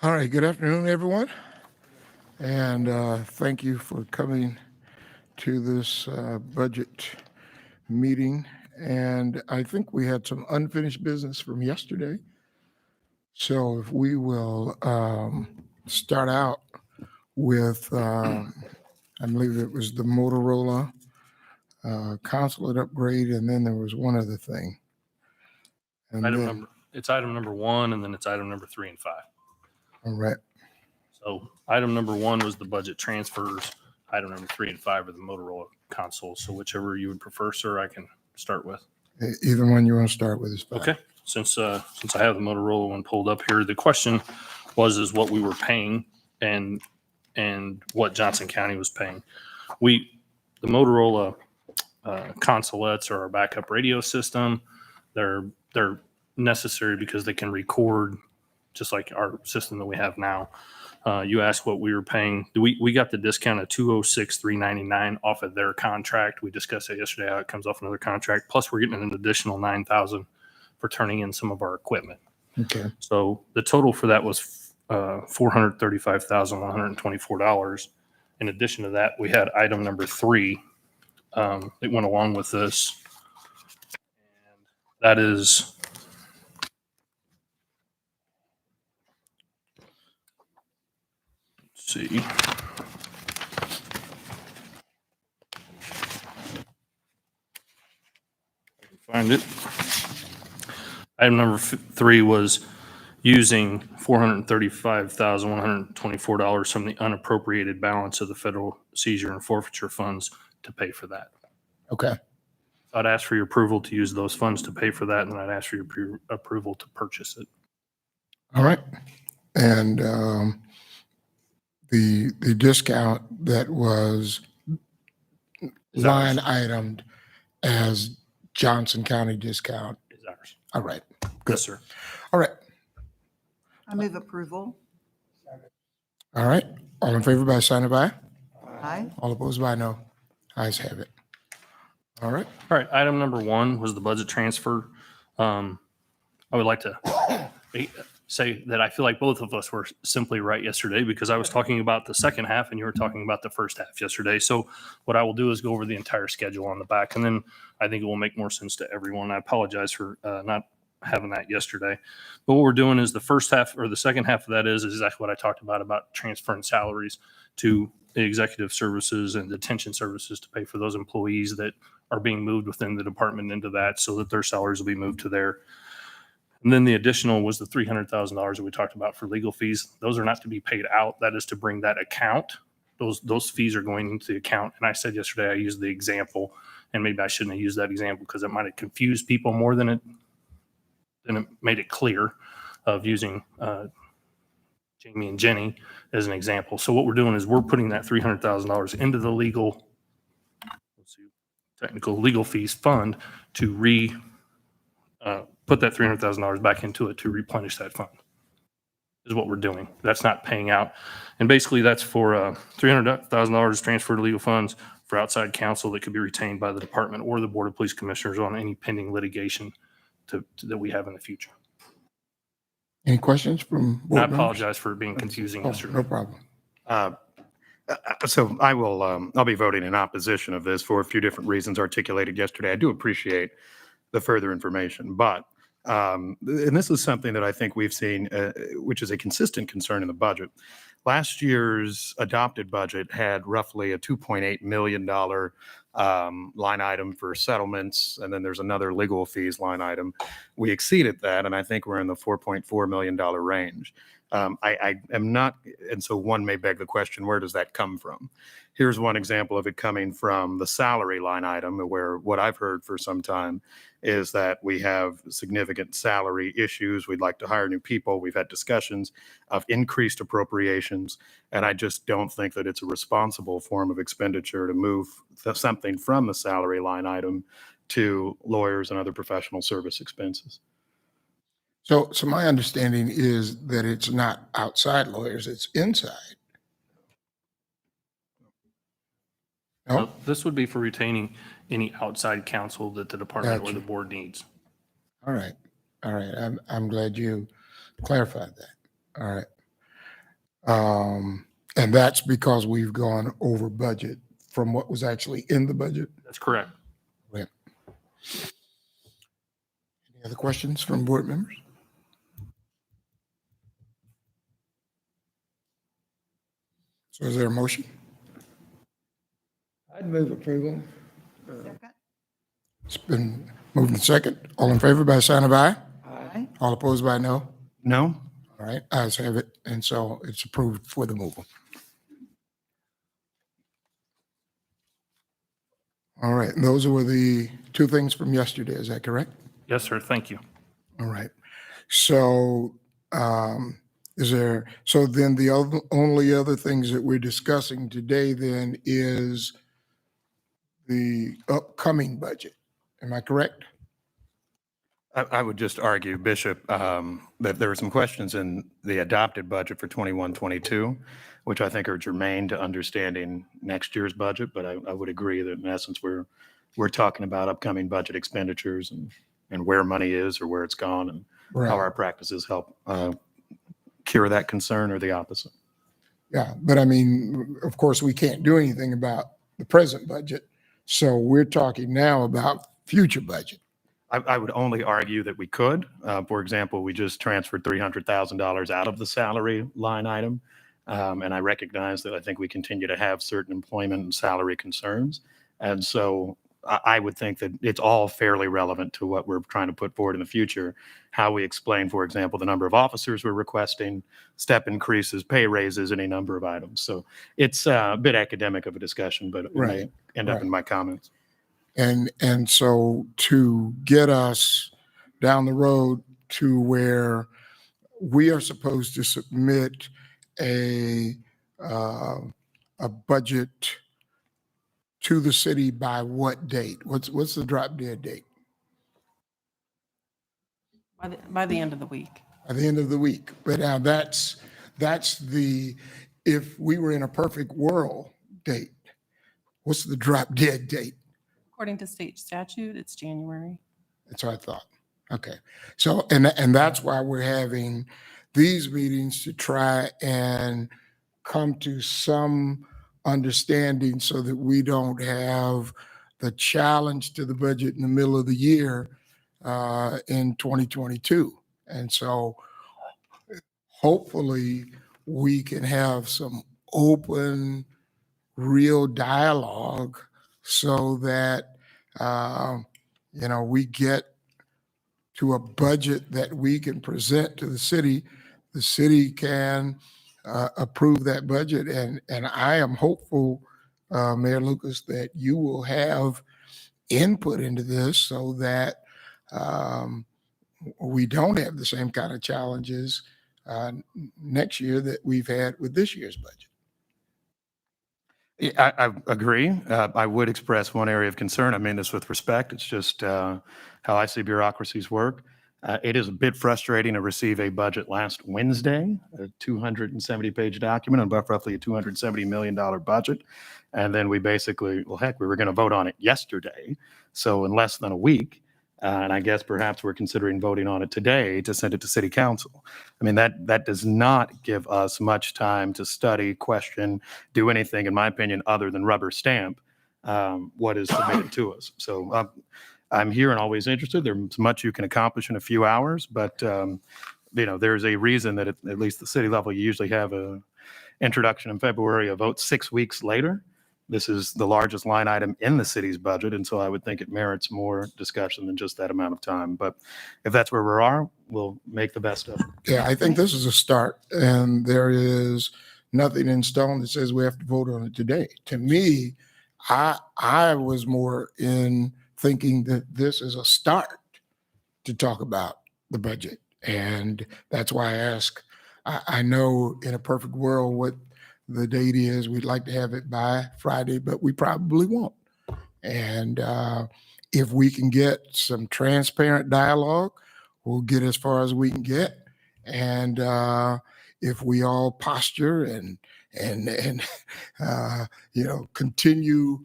All right, good afternoon, everyone. And thank you for coming to this budget meeting. And I think we had some unfinished business from yesterday. So if we will start out with, I believe it was the Motorola consulate upgrade, and then there was one other thing. And It's item number 1, and then it's item number 3 and 5. All right. So item number 1 was the budget transfers. Item number 3 and 5 are the Motorola consoles. So whichever you would prefer, sir, I can start with. Either one you want to start with is fine. Okay. Since I have the Motorola one pulled up here, the question is what we were paying and what Johnson County was paying. The Motorola consulates are our backup radio system. They're necessary because they can record just like our system that we have now. You asked what we were paying. We got the discount of $206,399 off of their contract. We discussed it yesterday how it comes off another contract. Plus, we're getting an additional $9,000 for turning in some of our equipment. Okay. So the total for that was $435,124. In addition to that, we had item number 3 that went along with this. And that is see. Find it. Item number 3 was using $435,124 from the unappropriated balance of the federal seizure and forfeiture funds to pay for that. Okay. I'd ask for your approval to use those funds to pay for that, and then I'd ask for your approval to purchase it. All right. And the discount that was line itemed as Johnson County discount is ours. All right. Good. Yes, sir. All right. I move approval. All right. All in favor by sign of aye. Aye. All opposed by no. Ayes have it. All right. All right. Item number 1 was the budget transfer. I would like to say that I feel like both of us were simply right yesterday because I was talking about the second half and you were talking about the first half yesterday. So what I will do is go over the entire schedule on the back, and then I think it will make more sense to everyone. I apologize for not having that yesterday. But what we're doing is the first half or the second half of that is exactly what I talked about transferring salaries to the executive services and detention services to pay for those employees that are being moved within the department into that so that their salaries will be moved to there. And then the additional was the $300,000 that we talked about for legal fees. Those are not to be paid out. That is to bring that account. Those fees are going into the account. And I said yesterday I used the example, and maybe I shouldn't have used that example because it might have confused people more than it made it clear of using Jamie and Jenny as an example. So what we're doing is we're putting that $300,000 into the technical legal fees fund to put that $300,000 back into it to replenish that fund is what we're doing. That's not paying out. And basically that's for $300,000 transferred to legal funds for outside counsel that could be retained by the department or the Board of Police Commissioners on any pending litigation that we have in the future. Any questions from board I members? apologize for it being confusing yesterday. No problem. So I'll be voting in opposition of this for a few different reasons articulated yesterday. I do appreciate the further information, but and this is something that I think we've seen, which is a consistent concern in the budget. Last year's adopted budget had roughly a $2.8 million line item for settlements, and then there's another legal fees line item. We exceeded that, and I think we're in the $4.4 million range. I am not, and so one may beg the question, where does that come from? Here's one example of it coming from the salary line item, where what I've heard for some time is that we have significant salary issues. We'd like to hire new people. We've had discussions of increased appropriations, and I just don't think that it's a responsible form of expenditure to move something from the salary line item to lawyers and other professional service expenses. So my understanding is that it's not outside lawyers, it's inside. No? This would be for retaining any outside counsel that the department or the board needs. All right. I'm glad you clarified that. All right. And that's because we've gone over budget from what was actually in the budget. That's correct. Right. Any other questions from board members? So is there a motion? I'd move approval. Second. It's been moved and second. All in favor by sign of aye? Aye. All opposed by no? No? All right, ayes have it, and so it's approved for the move. All right, and those were the two things from yesterday, is that correct? Yes, sir. Thank you. All right. So so then the only other things that we're discussing today then is the upcoming budget. Am I correct? I would just argue, Bishop, that there are some questions in the adopted budget for 21-22, which I think are germane to understanding next year's budget. But I would agree that in essence, we're talking about upcoming budget expenditures and where money is or where it's gone and how our practices help cure that concern or the opposite. Yeah, but I mean, of course, we can't do anything about the present budget. So we're talking now about future budget. I would only argue that we could. For example, we just transferred $300,000 out of the salary line item. And I recognize that I think we continue to have certain employment and salary concerns. And so I would think that it's all fairly relevant to what we're trying to put forward in the future. How we explain, for example, the number of officers we're requesting, step increases, pay raises, any number of items. So it's a bit academic of a discussion, but it may end up in my comments. And so to get us down the road to where we are supposed to submit a budget to the city by what date? What's the drop dead date? By the end of the week. By the end of the week. But now that's the, if we were in a perfect world date, what's the drop dead date? According to state statute, it's January. That's what I thought. Okay. So, and that's why we're having these meetings to try and come to some understanding so that we don't have the challenge to the budget in the middle of the year in 2022. And so hopefully we can have some open, real dialogue so that, we get to a budget that we can present to the city. The city can approve that budget. And I am hopeful, Mayor Lucas, that you will have input into this so that we don't have the same kind of challenges next year that we've had with this year's budget. I agree. I would express one area of concern. I mean this with respect. It's just how I see bureaucracies work. It is a bit frustrating to receive a budget last Wednesday, a 270-page document about roughly a $270 million budget. And then we basically, we were going to vote on it yesterday. So in less than a week, and I guess perhaps we're considering voting on it today to send it to city council. I mean, that does not give us much time to study, question, do anything, in my opinion, other than rubber stamp what is submitted to us. So I'm here and always interested. There's much you can accomplish in a few hours, but there's a reason that at least the city level, you usually have a introduction in February, a vote 6 weeks later. This is the largest line item in the city's budget, and so I would think it merits more discussion than just that amount of time. But if that's where we are, we'll make the best of it. Yeah, I think this is a start, and there is nothing in stone that says we have to vote on it today. To me, I was more in thinking that this is a start to talk about the budget. And that's why I ask, I know in a perfect world what the date is, we'd like to have it by Friday, but we probably won't. And if we can get some transparent dialogue, we'll get as far as we can get. And if we all posture and continue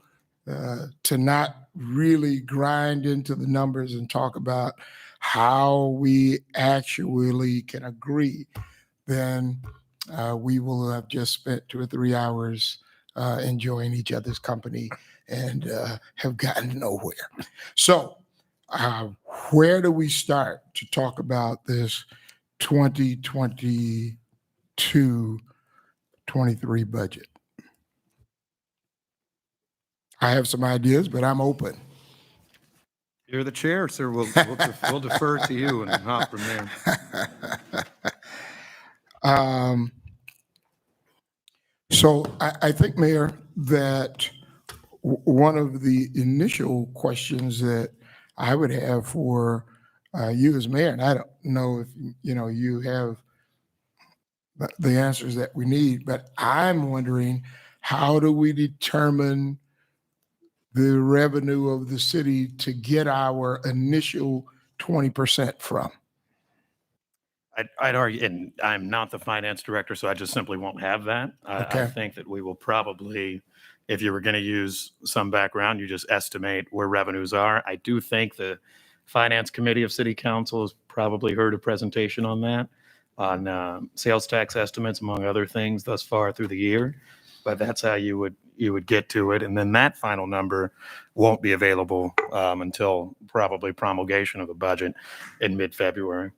to not really grind into the numbers and talk about how we actually can agree, then we will have just spent 2 or 3 hours enjoying each other's company and have gotten nowhere. So uh, where do we start to talk about this 2022-23 budget? I have some ideas, but I'm open. You're the chair, sir. We'll defer to you and hop from there. So I think, Mayor, that one of the initial questions that I would have for you as mayor, and I don't know if, you have the answers that we need, but I'm wondering, how do we determine the revenue of the city to get our initial 20% from? I'd argue, and I'm not the finance director, so I just simply won't have that. I Okay. think that we will probably, if you were going to use some background, you just estimate where revenues are. I do think the Finance Committee of City Council has probably heard a presentation on that, on sales tax estimates, among other things, thus far through the year. But that's how you would get to it. And then that final number won't be available until probably promulgation of the budget in mid-February.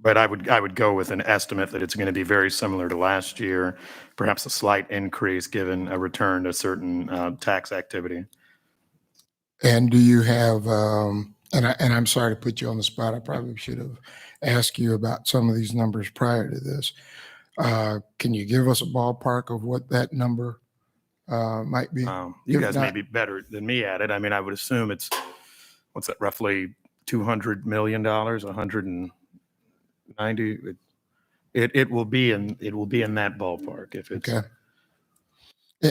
But I would go with an estimate that it's going to be very similar to last year, perhaps a slight increase given a return to certain tax activity. And do you have, and I'm sorry to put you on the spot, I probably should have asked you about some of these numbers prior to this. Can you give us a ballpark of what that number might be? You If guys may not- be better than me at it. I mean, I would assume it's, what's that, roughly $200 million, 190. It will be in that ballpark if it's. Okay.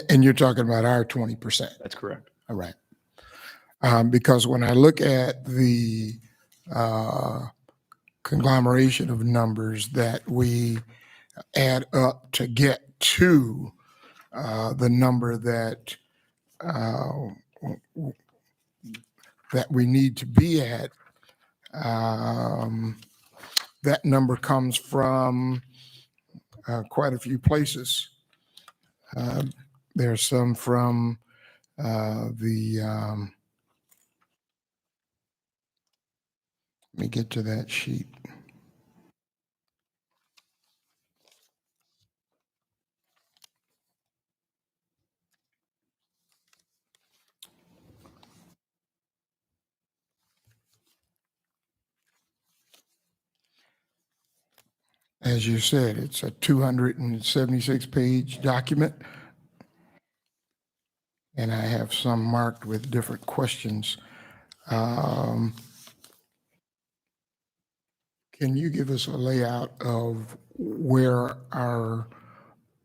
And you're talking about our 20%. That's correct. All right. Because when I look at the conglomeration of numbers that we add up to get to the number that we need to be at, that number comes from quite a few places. There's some from let me get to that sheet. As you said, it's a 276-page document. And I have some marked with different questions. Can you give us a layout of where our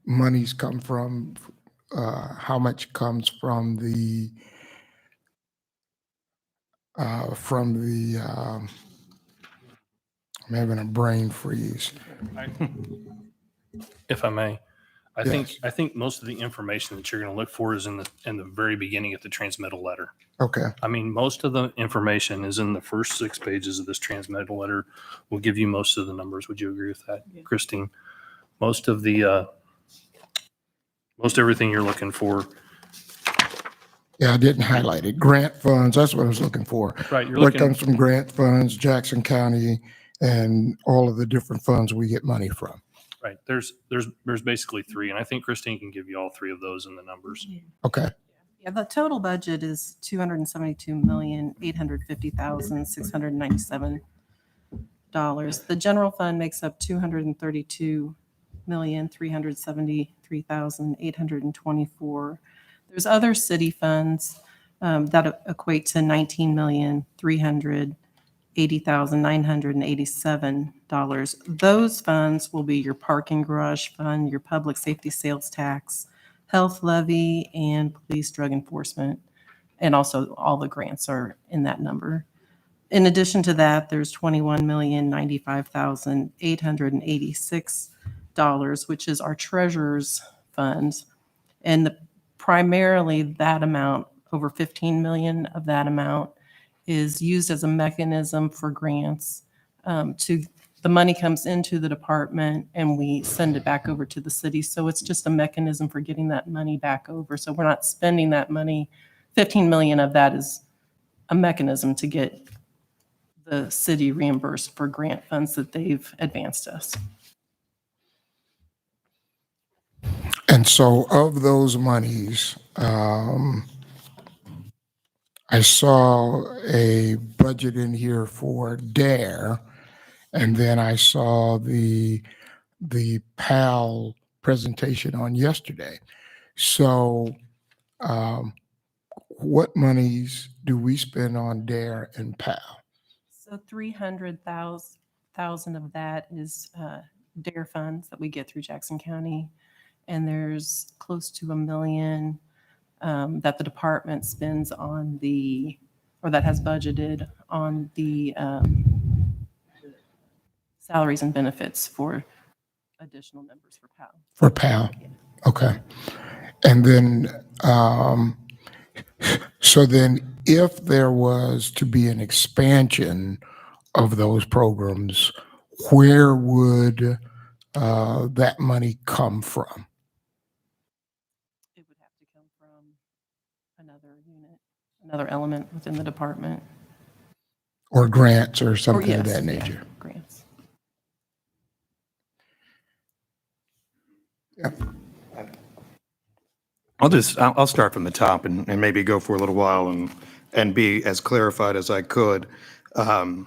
monies come from? How much comes from the I'm having a brain freeze. If I may, I think Yes. I think most of the information that you're going to look for is in the very beginning at the transmittal letter. Okay, I mean, most of the information is in the first 6 pages of this transmittal letter. Will give you most of the numbers. Would you agree with that, Christine? Most of the most everything you're looking for. yeah, I didn't highlight it. Grant funds, that's what I was looking for. Right, you're What looking. comes from grant funds, Jackson County, and all of the different funds we get money from. Right. There's basically 3, and I think Christine can give you all 3 of those in the numbers. Okay, Yeah, the total budget is $272,850,697. The general fund makes up $232,373,824. There's other city funds that equate to $19,380,987. Those funds will be your parking garage fund, your public safety sales tax, health levy, and police drug enforcement. And also all the grants are in that number. In addition to that, there's $21,095,886, which is our treasurer's funds. And primarily that amount, over 15 million of that amount, is used as a mechanism for grants to the money comes into the department and we send it back over to the city. So it's just a mechanism for getting that money back over. So we're not spending that money. 15 million of that is a mechanism to get the city reimbursed for grant funds that they've advanced us. And so of those monies, I saw a budget in here for DARE, and then I saw the PAL presentation on yesterday. So what monies do we spend on DARE and PAL? So 300,000 of that is DARE funds that we get through Jackson County. And there's close to $1 million that the department spends on or that has budgeted on the salaries and benefits for additional members for PAL. For PAL? Okay. And then, so then if there was to be an expansion of those programs, where would that money come from? It would have to come from another unit, another element within the department. Or grants or Or something of yes, that yeah, nature? grants. I'll start from the top and maybe go for a little while and be as clarified as I could. I'm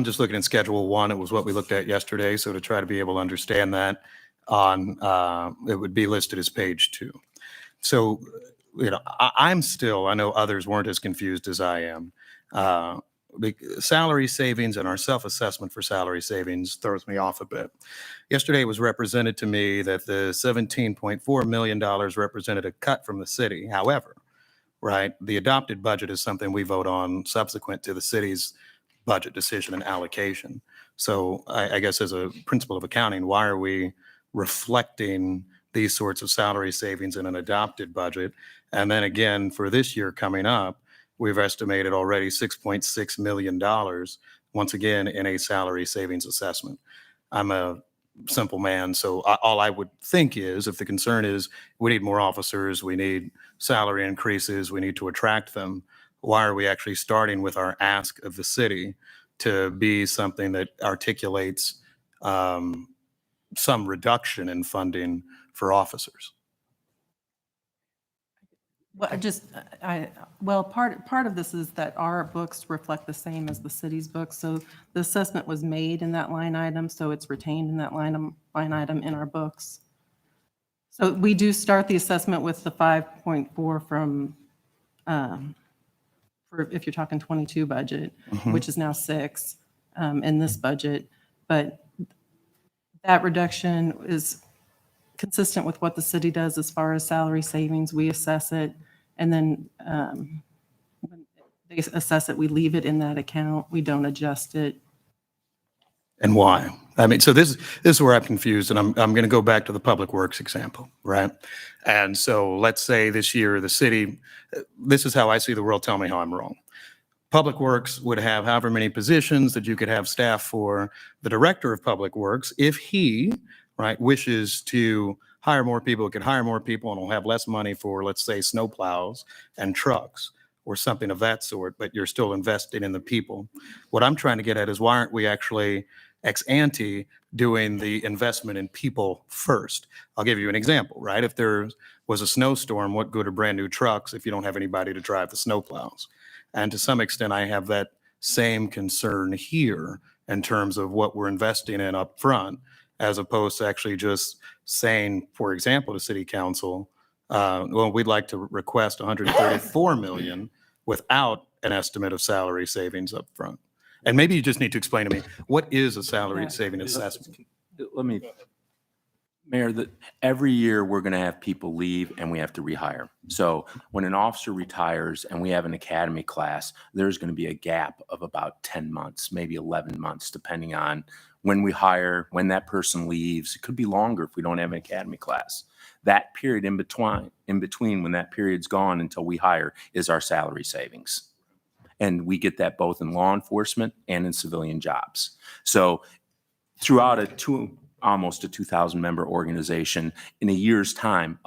just looking at Schedule 1. It was what we looked at yesterday. So to try to be able to understand that it would be listed as page 2. So, I know others weren't as confused as I am. The salary savings and our self-assessment for salary savings throws me off a bit. Yesterday it was represented to me that the $17.4 million represented a cut from the city. However, right, the adopted budget is something we vote on subsequent to the city's budget decision and allocation. So I guess as a principle of accounting, why are we reflecting these sorts of salary savings in an adopted budget? And then again, for this year coming up, we've estimated already $6.6 million, once again, in a salary savings assessment. I'm a simple man, so all I would think is if the concern is we need more officers, we need salary increases, we need to attract them, why are we actually starting with our ask of the city to be something that articulates some reduction in funding for officers? Well, part of this is that our books reflect the same as the city's books. So the assessment was made in that line item, so it's retained in that line item in our books. So we do start the assessment with the 5.4 from, for if you're talking 22 budget, which is now 6 in this budget. But that reduction is consistent with what the city does as far as salary savings. We assess it, and then when they assess it, we leave it in that account. We don't adjust it. And why? I mean, so this is where I'm confused, and I'm going to go back to the public works example, right? And so let's say this year the city, this is how I see the world. Tell me how I'm wrong. Public Works would have however many positions that you could have staff for. The director of Public Works, if he, right, wishes to hire more people, it could hire more people and will have less money for, let's say, snowplows and trucks or something of that sort, but you're still investing in the people. What I'm trying to get at is why aren't we actually ex ante doing the investment in people first? I'll give you an example, right? If there was a snowstorm, what good are brand new trucks if you don't have anybody to drive the snowplows? And to some extent, I have that same concern here in terms of what we're investing in up front, as opposed to actually just saying, for example, to city council, well, we'd like to request 134 million without an estimate of salary savings up front. And maybe you just need to explain to me, what is a salary saving assessment? Let me, Mayor, that every year we're going to have people leave and we have to rehire. So when an officer retires and we have an academy class, there's going to be a gap of about 10 months, maybe 11 months, depending on when we hire, when that person leaves. It could be longer if we don't have an academy class. That period in between when that period's gone until we hire is our salary savings. And we get that both in law enforcement and in civilian jobs. So throughout almost a 2,000 member organization, in a year's time,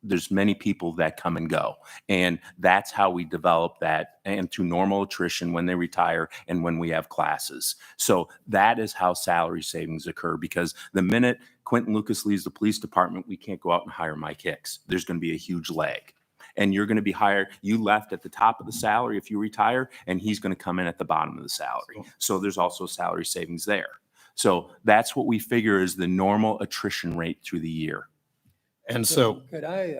there's many people that come and go. And that's how we develop that, and through normal attrition when they retire and when we have classes. So that is how salary savings occur, because the minute Quentin Lucas leaves the police department, we can't go out and hire Mike Hicks. There's going to be a huge lag. And you're going to be hired. You left at the top of the salary if you retire, and he's going to come in at the bottom of the salary. So there's also salary savings there. So that's what we figure is the normal attrition rate through the year. And so, Could I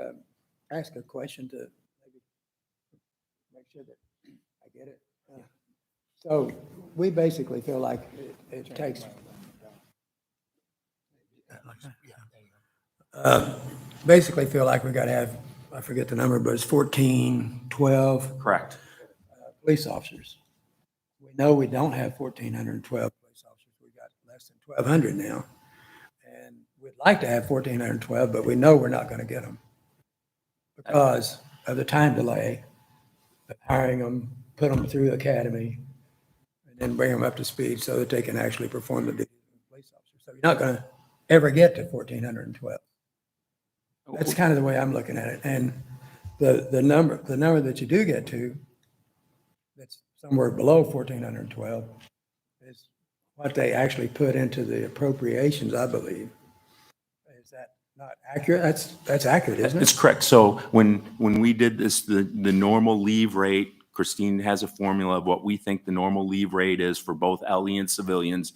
ask a question to maybe make sure that I get it? So we basically feel like it takes. Basically feel like we got to have, I forget the number, but it's 14, 12 Correct. police officers. We know we don't have 1,412 police officers. We got less than 1,200 now. And we'd like to have 1,412, but we know we're not going to get them because of the time delay of hiring them, put them through the academy, and then bring them up to speed so that they can actually perform the duties of police officers. So you're not going to ever get to 1,412. That's kind of the way I'm looking at it. And the number that you do get to, that's somewhere below 1,412, is what they actually put into the appropriations, I believe. Is that not accurate? That's accurate, isn't It's it? correct. So when we did this, the normal leave rate, Christine has a formula of what we think the normal leave rate is for both LE and civilians.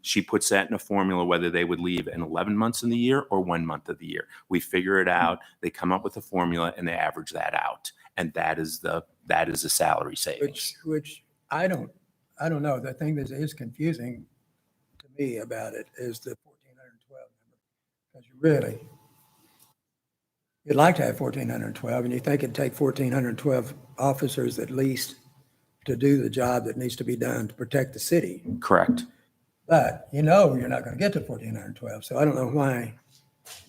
She puts that in a formula whether they would leave in 11 months in the year or 1 month of the year. We figure it out. They come up with a formula and they average that out. And that is the salary savings. Which I don't know. The thing that is confusing to me about it is the 1,412 number. Because you'd like to have 1,412, and you think it'd take 1,412 officers at least to do the job that needs to be done to protect the city. Correct. But you're not going to get to 1,412. So I don't know why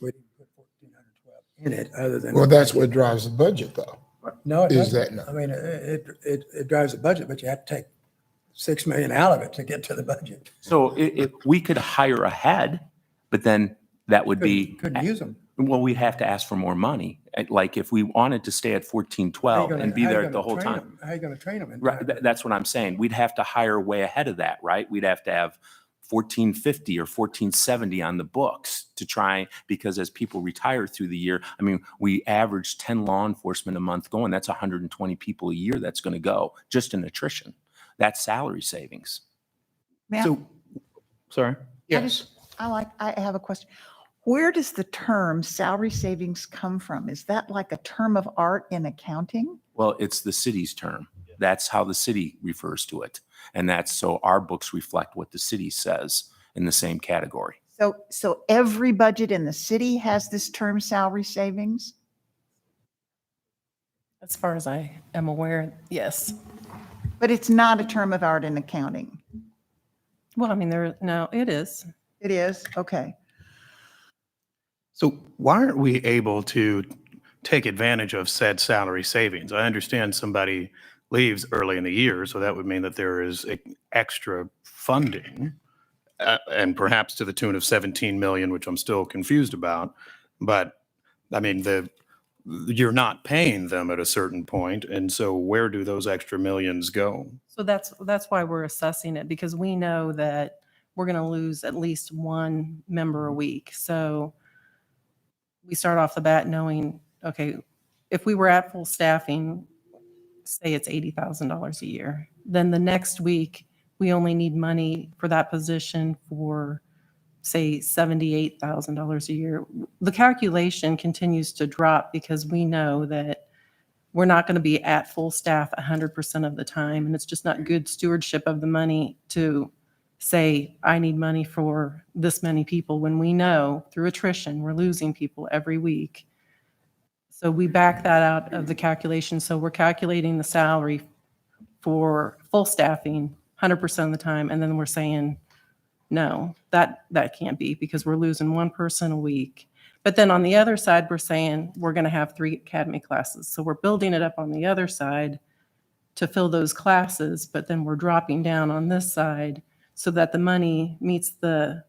we didn't put 1,412 in it other than. Well, that's what drives the budget, though. No, it is doesn't. that not? I mean, it drives the budget, but you have to take 6 million out of it to get to the budget. So if we could hire ahead, but then that would be. Couldn't use them. Well, we'd have to ask for more money. Like if we wanted to stay at 1412 and be there the whole time. How are you going to train them? Right, that's what I'm saying. We'd have to hire way ahead of that, right? We'd have to have 1450 or 1470 on the books to try, because as people retire through the year, I mean, we average 10 law enforcement a month going. That's 120 people a year that's going to go just in attrition. That's salary savings. May I- so, sorry. Yes. I have a question. Where does the term salary savings come from? Is that like a term of art in accounting? Well, it's the city's term. That's how the city refers to it. And that's so our books reflect what the city says in the same category. So every budget in the city has this term salary savings? As far as I am aware, yes. But it's not a term of art in accounting. Well, I mean, no, it is. It is? Okay. So why aren't we able to take advantage of said salary savings? I understand somebody leaves early in the year, so that would mean that there is extra funding, and perhaps to the tune of 17 million, which I'm still confused about. But I mean, you're not paying them at a certain point, and so where do those extra millions go? So that's why we're assessing it, because we know that we're going to lose at least one member a week. So we start off the bat knowing, okay, if we were at full staffing, say it's $80,000 a year, then the next week we only need money for that position for, say, $78,000 a year. The calculation continues to drop because we know that we're not going to be at full staff 100% of the time, and it's just not good stewardship of the money to say, I need money for this many people, when we know through attrition, we're losing people every week. So we back that out of the calculation. So we're calculating the salary for full staffing 100% of the time. And then we're saying, no, that can't be, because we're losing one person a week. But then on the other side, we're saying we're going to have 3 academy classes. So we're building it up on the other side to fill those classes, but then we're dropping down on this side so that the money meets the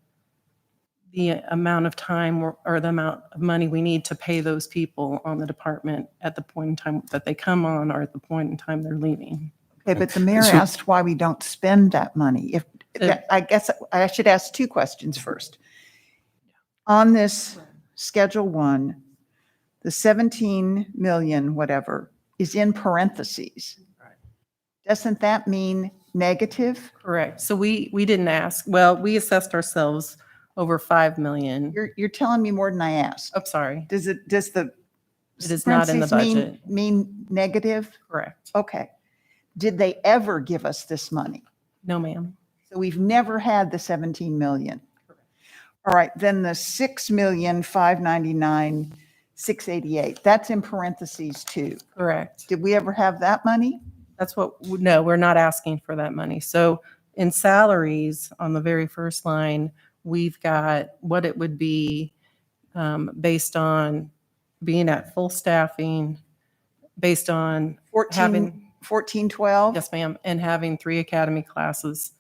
amount of time or the amount of money we need to pay those people on the department at the point in time that they come on or at the point in time they're leaving. Okay, but the mayor So- asked why we don't spend that money. If, I guess I should ask two questions first. On this Schedule 1, the 17 million, whatever, is in parentheses. Doesn't that mean negative? Correct. So we didn't ask, well, we assessed ourselves over 5 million. You're telling me more than I asked. I'm sorry. Does the It is not in the parentheses budget. mean negative? Correct. Okay. Did they ever give us this money? No, ma'am. So we've never had the 17 million. All right, then the 6,599,688, that's in parentheses too. Correct. Did we ever have that money? That's no, we're not asking for that money. So in salaries on the very first line, we've got what it would be based on being at full staffing, based on 14, 12? yes, ma'am, and having 3 academy classes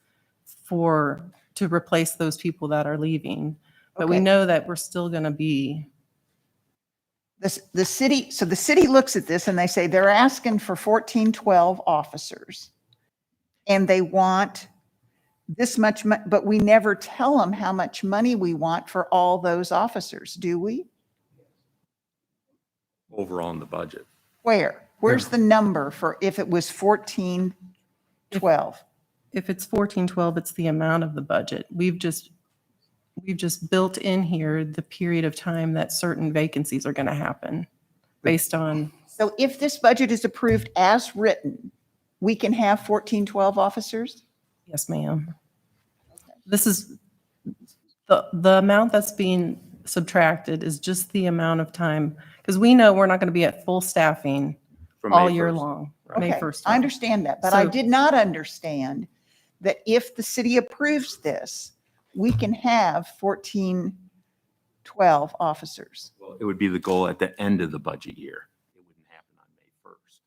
to replace those people that are leaving. But we Okay. know that we're still going to be, The city, so the city looks at this and they say they're asking for 14, 12 officers. And they want this much, but we never tell them how much money we want for all those officers, do we? Overall in the budget. Where? Where's the number for if it was 14, 12? if it's 1412, it's the amount of the budget. We've just built in here the period of time that certain vacancies are going to happen based on, So if this budget is approved as written, we can have 14, 12 officers? yes, ma'am. This is, the amount that's being subtracted is just the amount of time, because we know we're not going to be at full staffing From all May year 1st. long, May Okay, 1st. I understand that, but I So- did not understand that if the city approves this, we can have 14, 12 officers. Well, it would be the goal at the end of the budget year. It wouldn't happen on May 1st.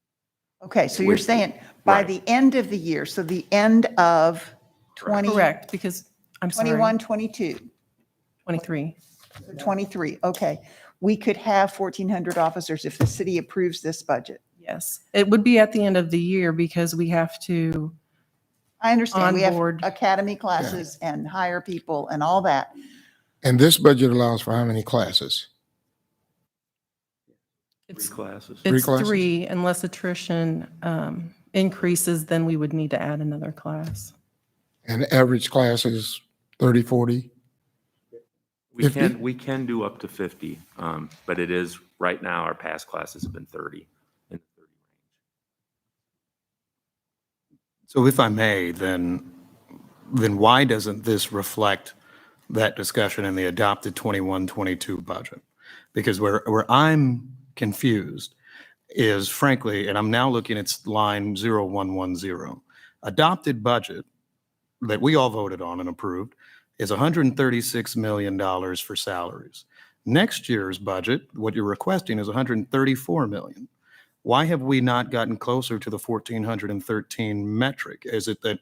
Okay, so you're With- saying by right. the end of the year, so the end of 20, Correct, because, I'm sorry, 21, 22, 23. 23, okay. We could have 1,400 officers if the city approves this budget. Yes, it would be at the end of the year because we have to, I understand, we have Onboard. academy classes and hire people and all that. And this budget allows for how many classes? it's classes. it's classes? 3 unless attrition increases, then we would need to add another class. And average class is 30, 40? We 50? can do up to 50, but it is, right now, our past classes have been 30. In the 30 range. So if I may, then why doesn't this reflect that discussion in the adopted 21-22 budget? Because where I'm confused is frankly, and I'm now looking at line 0110, adopted budget that we all voted on and approved is $136 million for salaries. Next year's budget, what you're requesting is $134 million. Why have we not gotten closer to the 1,413 metric? Is it that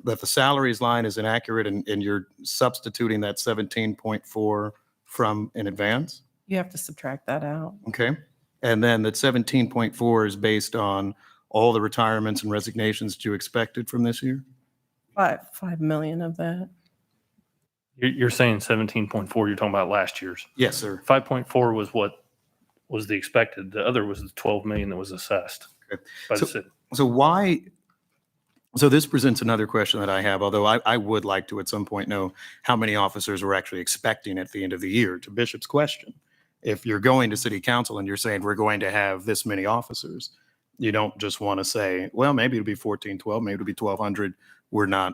the salaries line is inaccurate and you're substituting that 17.4 from in advance? You have to subtract that out. Okay. And then that 17.4 is based on all the retirements and resignations that you expected from this year? 5 million of that. You're saying 17.4, you're talking about last year's. Yes, sir. 5.4 was what was the expected. The other was the 12 million that was assessed Okay. by the So- city. So why, so this presents another question that I have, although I would like to at some point know how many officers we're actually expecting at the end of the year. To Bishop's question, if you're going to city council and you're saying we're going to have this many officers, you don't just want to say, well, maybe it'll be 14, 12, maybe it'll be 1,200. We're not,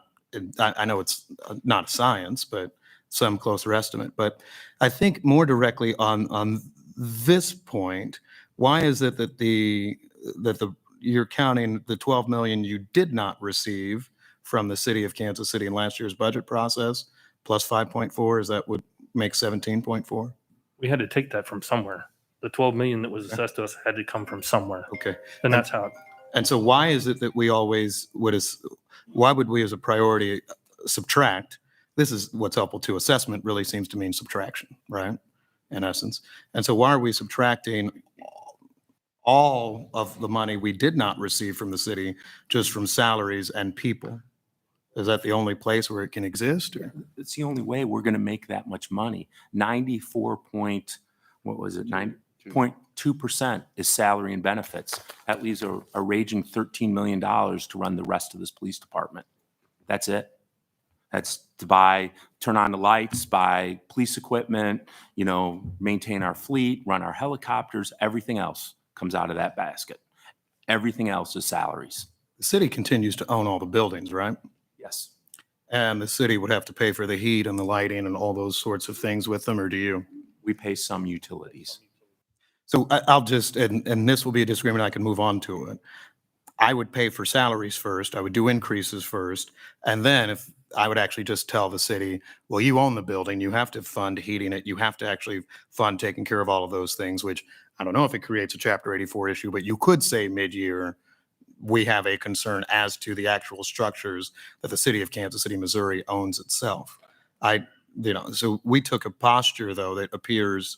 I know it's not science, but some closer estimate. But I think more directly on this point, why is it that you're counting the 12 million you did not receive from the city of Kansas City in last year's budget process plus 5.4? Is that would make 17.4? We had to take that from somewhere. The 12 million that was assessed to us had to come from somewhere. Okay. And that's how, And so why is it that we always why would we as a priority subtract? This is what's helpful too. Assessment really seems to mean subtraction, right? In essence. And so why are we subtracting all of the money we did not receive from the city just from salaries and people? Is that the only place where it can exist? Or? It's the only way we're going to make that much money. 9.2% is salary and benefits. That leaves a raging $13 million to run the rest of this police department. That's it. That's to turn on the lights, buy police equipment, maintain our fleet, run our helicopters. Everything else comes out of that basket. Everything else is salaries. The city continues to own all the buildings, right? Yes. And the city would have to pay for the heat and the lighting and all those sorts of things with them, or do you? We pay some utilities. So I'll just, and this will be a disagreement, I can move on to it. I would pay for salaries first, I would do increases first, and then if I would actually just tell the city, well, you own the building, you have to fund heating it, you have to actually fund taking care of all of those things, which I don't know if it creates a Chapter 84 issue, but you could say mid-year, we have a concern as to the actual structures that the city of Kansas City, Missouri owns itself. So we took a posture, though, that appears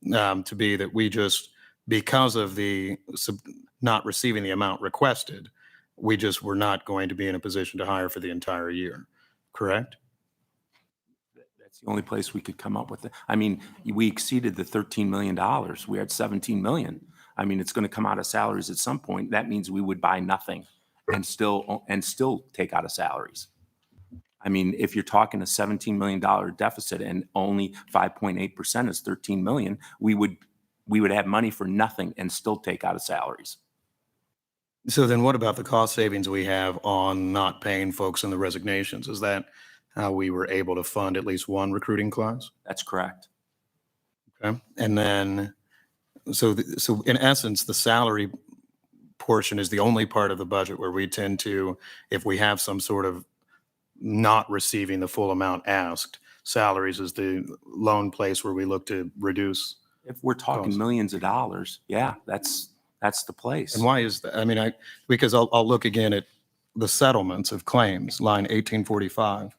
to be that we just, because of the not receiving the amount requested, we just were not going to be in a position to hire for the entire year. Correct? That's the only place we could come up with it. I mean, we exceeded the $13 million. We had $17 million. I mean, it's going to come out of salaries at some point. That means we would buy nothing and still take out of salaries. I mean, if you're talking a $17 million deficit and only 5.8% is $13 million, we would have money for nothing and still take out of salaries. So then what about the cost savings we have on not paying folks in the resignations? Is that how we were able to fund at least one recruiting class? That's correct. Okay. And then, so in essence, the salary portion is the only part of the budget where we tend to, if we have some sort of not receiving the full amount asked, salaries is the lone place where we look to reduce. If we're talking costs. millions of dollars, yeah, that's the place. And why is that? I mean, because I'll look again at the settlements of claims, line 1845,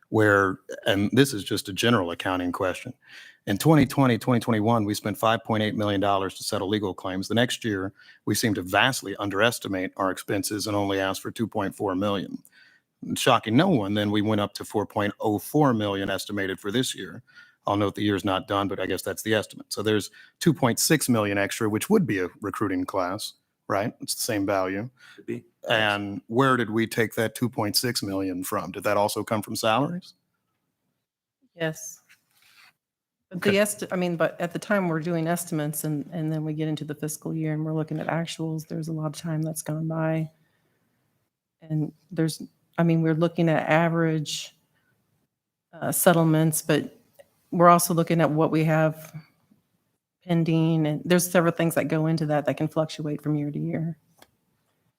where, and this is just a general accounting question. In 2020, 2021, we spent $5.8 million to settle legal claims. The next year, we seem to vastly underestimate our expenses and only ask for $2.4 million. Shocking no one, then we went up to $4.04 million estimated for this year. I'll note the year's not done, but I guess that's the estimate. So there's $2.6 million extra, which would be a recruiting class, right? It's the same value. Could be. And where did we take that $2.6 million from? Did that also come from salaries? Yes. But Okay. but at the time we're doing estimates and then we get into the fiscal year and we're looking at actuals, there's a lot of time that's gone by. And we're looking at average settlements, but we're also looking at what we have pending, and there's several things that go into that can fluctuate from year to year.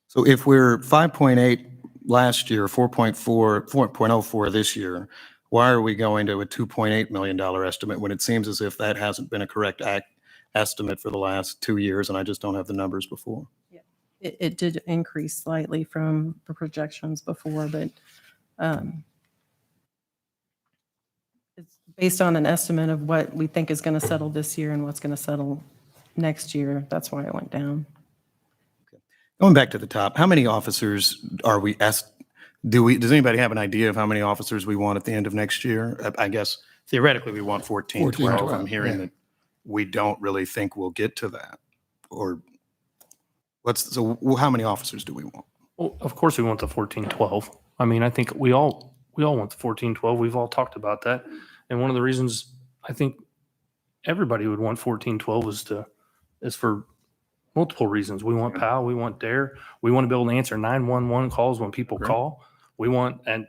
So if we're 5.8 last year, 4.04 this year, why are we going to a $2.8 million estimate when it seems as if that hasn't been a correct estimate for the last 2 years, and I just don't have the numbers before? It did increase slightly from the projections before, but it's based on an estimate of what we think is going to settle this year and what's going to settle next year. That's why it went down. Going back to the top, how many officers are we does anybody have an idea of how many officers we want at the end of next year? I guess theoretically we want 14, 12. I'm hearing yeah. that we don't really think we'll get to that. Or how many officers do we want? Well, of course we want the 1412. I mean, I think we all want the 1412. We've all talked about that. And one of the reasons I think everybody would want 1412 is for multiple reasons. We want PAL, we want DARE, we want to be able to answer 911 calls when people call. We want, and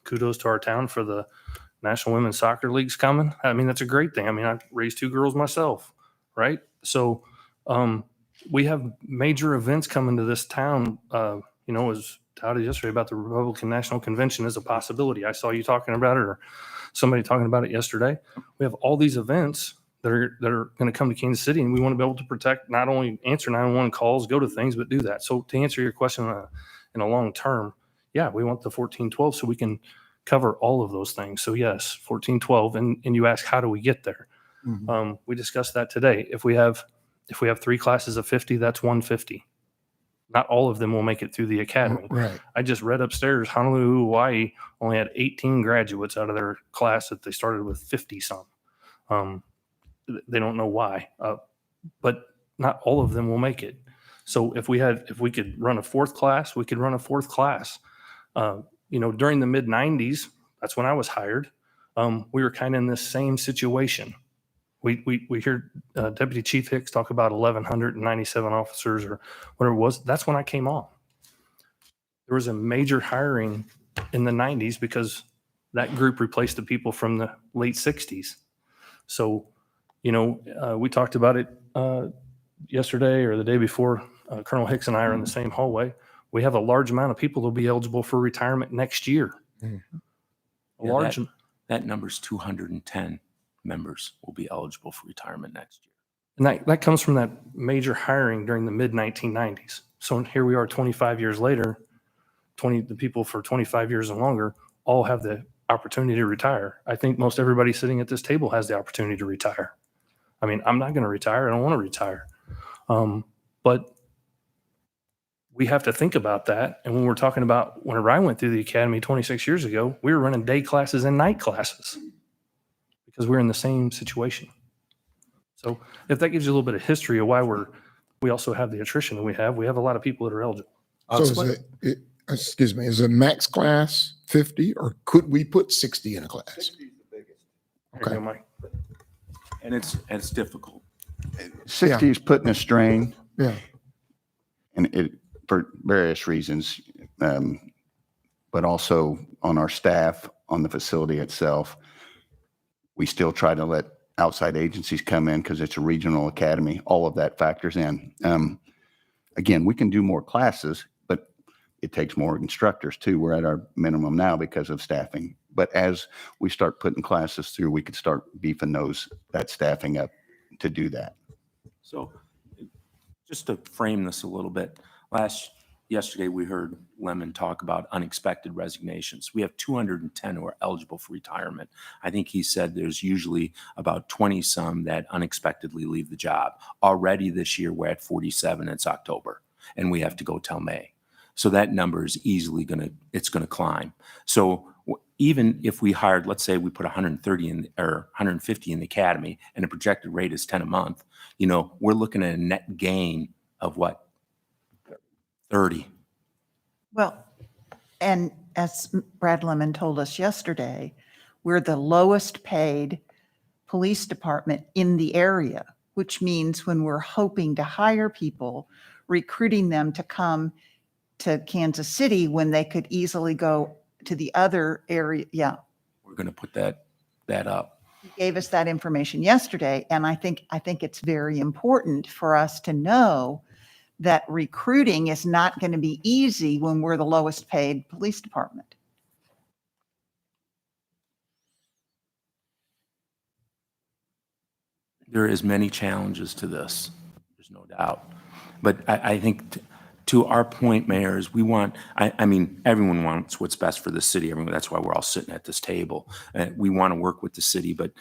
kudos to our town for the National Women's Soccer League's coming. I mean, that's a great thing. I mean, I raised 2 girls myself, right? So we have major events coming to this town. As touted yesterday about the Republican National Convention as a possibility. I saw you talking about it or somebody talking about it yesterday. We have all these events that are going to come to Kansas City, and we want to be able to protect, not only answer 911 calls, go to things, but do that. So to answer your question in a long term, yeah, we want the 1412 so we can cover all of those things. So yes, 1412. And you ask, how do we get there? We discussed that today. If we have 3 classes of 50, that's 150. Not all of them will make it through the academy. Right. I just read upstairs, Honolulu, Hawaii only had 18 graduates out of their class that they started with 50 some. They don't know why, but not all of them will make it. So if we could run a 4th class, we could run a 4th class. During the mid 90s, that's when I was hired. We were kind of in this same situation. We hear Deputy Chief Hicks talk about 1,197 officers or whatever it was. That's when I came on. There was a major hiring in the 90s because that group replaced the people from the late 60s. So, we talked about it yesterday or the day before. Colonel Hicks and I are in the same hallway. We have a large amount of people that will be eligible for retirement next year. That number's 210 members will be eligible for retirement next year. And that comes from that major hiring during the mid 1990s. So here we are 25 years later, the people for 25 years and longer all have the opportunity to retire. I think most everybody sitting at this table has the opportunity to retire. I mean, I'm not going to retire. I don't want to retire. But we have to think about that. And when we're talking about whenever I went through the academy 26 years ago, we were running day classes and night classes because we're in the same situation. So if that gives you a little bit of history of why we also have the attrition that we have a lot of people that are eligible. So is a max class 50, or could we put 60 in a class? 60 is the biggest. Okay. Mike. And it's difficult. 60 is putting a strain, Yeah. and it for various reasons, but also on our staff, on the facility itself. We still try to let outside agencies come in because it's a regional academy. All of that factors in. Again, we can do more classes, but it takes more instructors too. We're at our minimum now because of staffing. But as we start putting classes through, we could start beefing that staffing up to do that. So just to frame this a little bit, yesterday we heard Lemon talk about unexpected resignations. We have 210 who are eligible for retirement. I think he said there's usually about 20 some that unexpectedly leave the job. Already this year we're at 47. It's October, and we have to go till May. So that number is easily going to climb. So even if we hired, let's say we put 130 or 150 in the academy and the projected rate is 10 a month, we're looking at a net gain of what? 30. Well, and as Brad Lemon told us yesterday, we're the lowest paid police department in the area, which means when we're hoping to hire people, recruiting them to come to Kansas City when they could easily go to the other area. Yeah. We're going to put that up. He gave us that information yesterday. And I think it's very important for us to know that recruiting is not going to be easy when we're the lowest paid police department. There is many challenges to this. There's no doubt. But I think to our point, Mayor, is we want, I mean, everyone wants what's best for the city. That's why we're all sitting at this table. We want to work with the city, but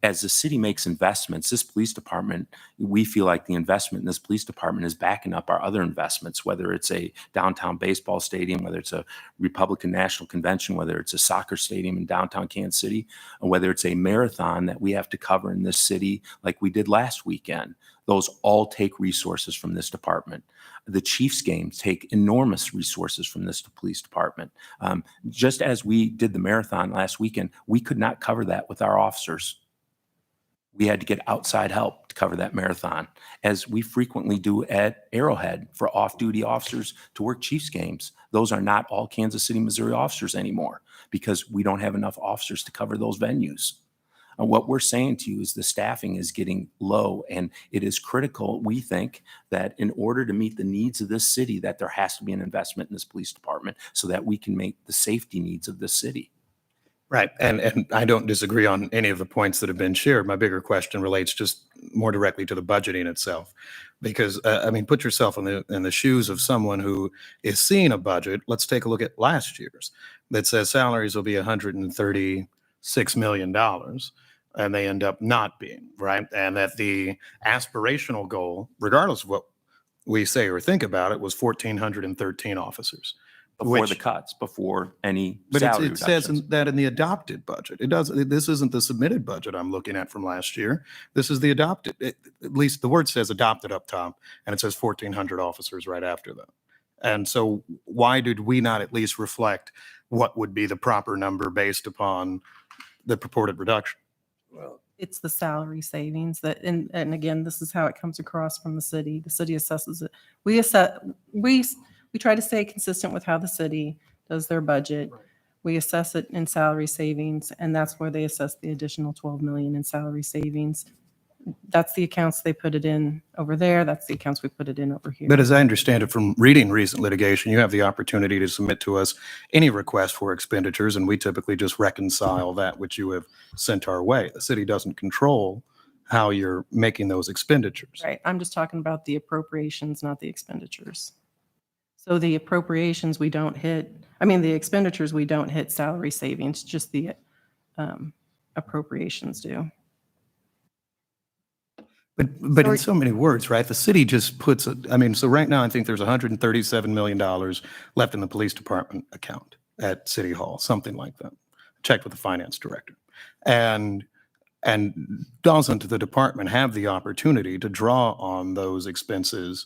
as the city makes investments, this police department, we feel like the investment in this police department is backing up our other investments, whether it's a downtown baseball stadium, whether it's a Republican National Convention, whether it's a soccer stadium in downtown Kansas City, or whether it's a marathon that we have to cover in this city like we did last weekend. Those all take resources from this department. The Chiefs games take enormous resources from this police department. Just as we did the marathon last weekend, we could not cover that with our officers. We had to get outside help to cover that marathon, as we frequently do at Arrowhead for off-duty officers to work Chiefs games. Those are not all Kansas City, Missouri officers anymore because we don't have enough officers to cover those venues. And what we're saying to you is the staffing is getting low, and it is critical, we think, that in order to meet the needs of this city, that there has to be an investment in this police department so that we can make the safety needs of this city. Right. And I don't disagree on any of the points that have been shared. My bigger question relates just more directly to the budgeting itself. Because, I mean, put yourself in the shoes of someone who is seeing a budget. Let's take a look at last year's that says salaries will be $136 million, and they end up not being, right? And that the aspirational goal, regardless of what we say or think about it, was 1,413 officers. Before the Which- cuts, before any But salary it says reductions. that in the adopted budget. It does. This isn't the submitted budget I'm looking at from last year. This is the adopted. At least the word says adopted up top, and it says 1,400 officers right after that. And so why did we not at least reflect what would be the proper number based upon the purported reduction? Well, It's the salary savings that, and again, this is how it comes across from the city. The city assesses it. We try to stay consistent with how the city does their budget. We assess it in salary savings, and that's where they assess the additional 12 million in salary savings. That's the accounts they put it in over there. That's the accounts we put it in over here. But as I understand it from reading recent litigation, you have the opportunity to submit to us any request for expenditures, and we typically just reconcile that which you have sent our way. The city doesn't control how you're making those expenditures. Right, I'm just talking about the appropriations, not the expenditures. So the appropriations, we don't hit, I mean, the expenditures, we don't hit salary savings, just the appropriations do. But in Sorry. so many words, right? The city just puts, I mean, so right now I think there's $137 million left in the police department account at City Hall, something like that. Checked with the finance director. And doesn't the department have the opportunity to draw on those expenses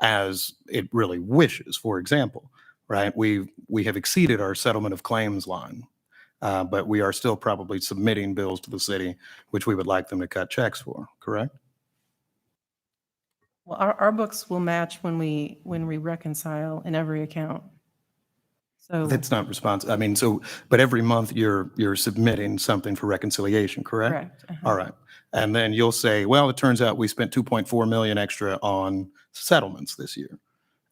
as it really wishes? For example, right? We have exceeded our settlement of claims line, but we are still probably submitting bills to the city, which we would like them to cut checks for, correct? Well, our books will match when we reconcile in every account. So, That's not responsive. I mean, so, but every month you're submitting something for reconciliation, correct? correct. Uh-huh. All right. And then you'll say, well, it turns out we spent 2.4 million extra on settlements this year.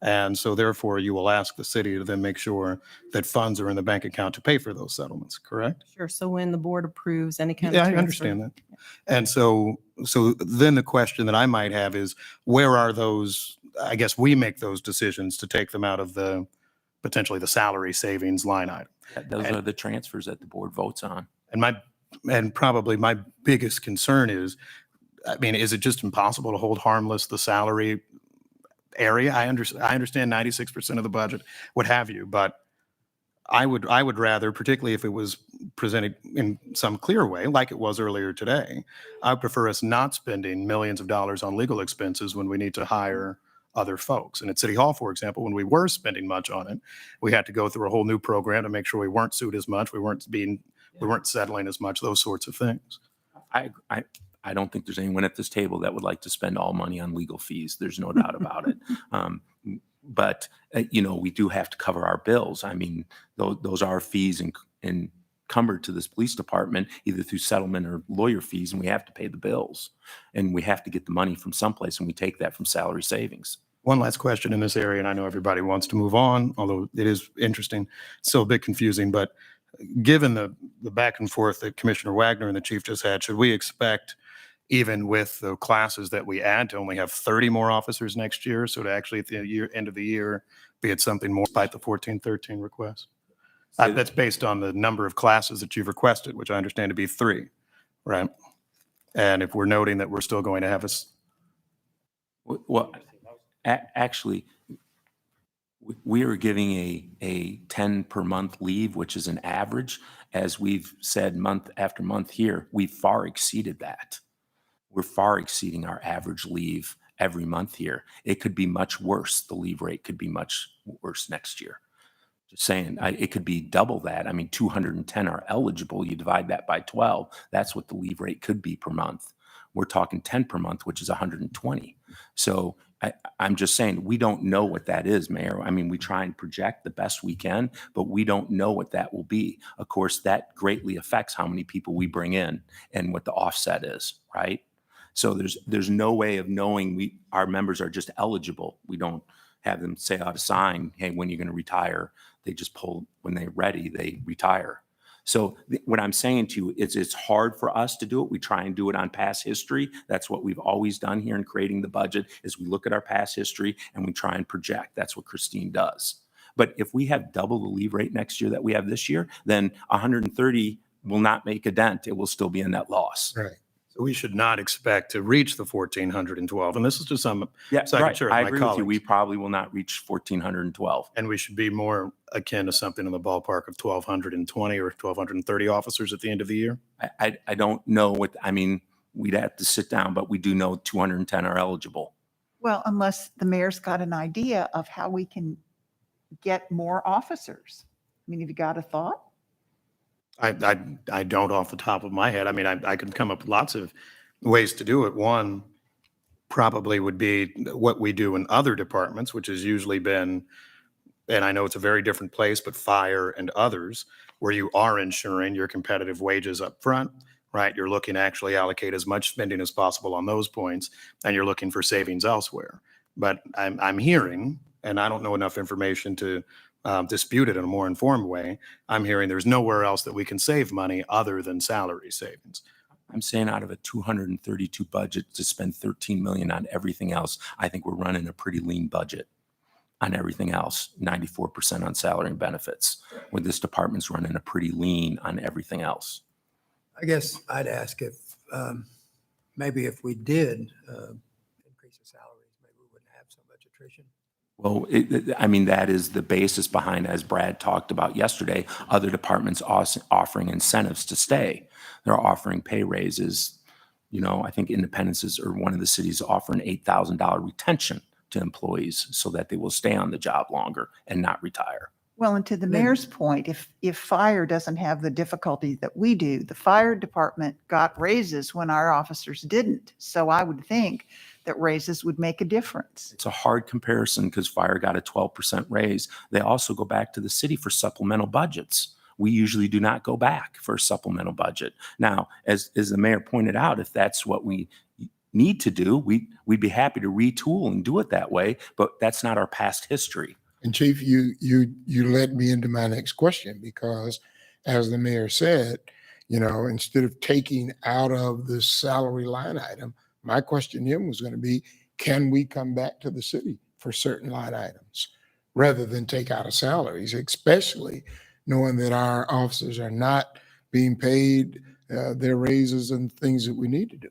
And so therefore you will ask the city to then make sure that funds are in the bank account to pay for those settlements, correct? Sure, so when the board approves any kind of Yeah, I transfer. understand that. And so then the question that I might have is, where are those, I guess we make those decisions to take them out of the, potentially the salary savings line item. Those are the transfers that the board votes on. And probably my biggest concern is, I mean, is it just impossible to hold harmless the salary area? I understand 96% of the budget, what have you, but I would rather, particularly if it was presented in some clear way, like it was earlier today, I would prefer us not spending millions of dollars on legal expenses when we need to hire other folks. And at City Hall, for example, when we were spending much on it, we had to go through a whole new program to make sure we weren't sued as much, we weren't settling as much, those sorts of things. I don't think there's anyone at this table that would like to spend all money on legal fees. There's no doubt about it. But we do have to cover our bills. I mean, those are fees encumbered to this police department, either through settlement or lawyer fees, and we have to pay the bills. And we have to get the money from someplace, and we take that from salary savings. One last question in this area, and I know everybody wants to move on, although it is interesting, still a bit confusing, but given the back and forth that Commissioner Wagner and the chief just had, should we expect, even with the classes that we add, to only have 30 more officers next year? So to actually at the end of the year, be it something more despite the 1413 request? That's based on the number of classes that you've requested, which I understand to be 3, right? And if we're noting that we're still going to have Well, actually, we are giving a 10 per month leave, which is an average. As we've said month after month here, we've far exceeded that. We're far exceeding our average leave every month here. It could be much worse. The leave rate could be much worse next year. Just saying, it could be double that. I mean, 210 are eligible. You divide that by 12. That's what the leave rate could be per month. We're talking 10 per month, which is 120. So I'm just saying, we don't know what that is, Mayor. I mean, we try and project the best we can, but we don't know what that will be. Of course, that greatly affects how many people we bring in and what the offset is, right? So there's no way of knowing our members are just eligible. We don't have them say out a sign, hey, when you're going to retire. They just pull when they're ready, they retire. So what I'm saying to you is it's hard for us to do it. We try and do it on past history. That's what we've always done here in creating the budget is we look at our past history and we try and project. That's what Christine does. But if we have double the leave rate next year that we have this year, then 130 will not make a dent. It will still be a net loss. Right. So we should not expect to reach the 1,412. And this is just some Yeah, so I can right. share with I my agree with you. We colleagues. probably will not reach 1,412. And we should be more akin to something in the ballpark of 1,220 or 1,230 officers at the end of the year. I don't know what, I mean, we'd have to sit down, but we do know 210 are eligible. Well, unless the mayor's got an idea of how we can get more officers. I mean, have you got a thought? I don't off the top of my head. I mean, I could come up with lots of ways to do it. One probably would be what we do in other departments, which has usually been, and I know it's a very different place, but fire and others, where you are ensuring your competitive wages up front, right? You're looking to actually allocate as much spending as possible on those points, and you're looking for savings elsewhere. But I'm hearing, and I don't know enough information to dispute it in a more informed way. I'm hearing there's nowhere else that we can save money other than salary savings. I'm saying out of a 232 budget to spend 13 million on everything else, I think we're running a pretty lean budget on everything else, 94% on salary and benefits, where this department's running a pretty lean on everything else. I guess I'd ask if, maybe if we did increase the salaries, maybe we wouldn't have so much attrition. Well, I mean, that is the basis behind, as Brad talked about yesterday, other departments offering incentives to stay. They're offering pay raises. You know, I think Independence is, or one of the cities offering $8,000 retention to employees so that they will stay on the job longer and not retire. Well, and to the mayor's point, if fire doesn't have the difficulty that we do, the fire department got raises when our officers didn't. So I would think that raises would make a difference. It's a hard comparison because fire got a 12% raise. They also go back to the city for supplemental budgets. We usually do not go back for a supplemental budget. Now, as the mayor pointed out, if that's what we need to do, we'd be happy to retool and do it that way, but that's not our past history. And Chief, you led me into my next question because, as the mayor said, you know, instead of taking out of the salary line item, my question to him was going to be, can we come back to the city for certain line items rather than take out of salaries, especially knowing that our officers are not being paid their raises and things that we need to do?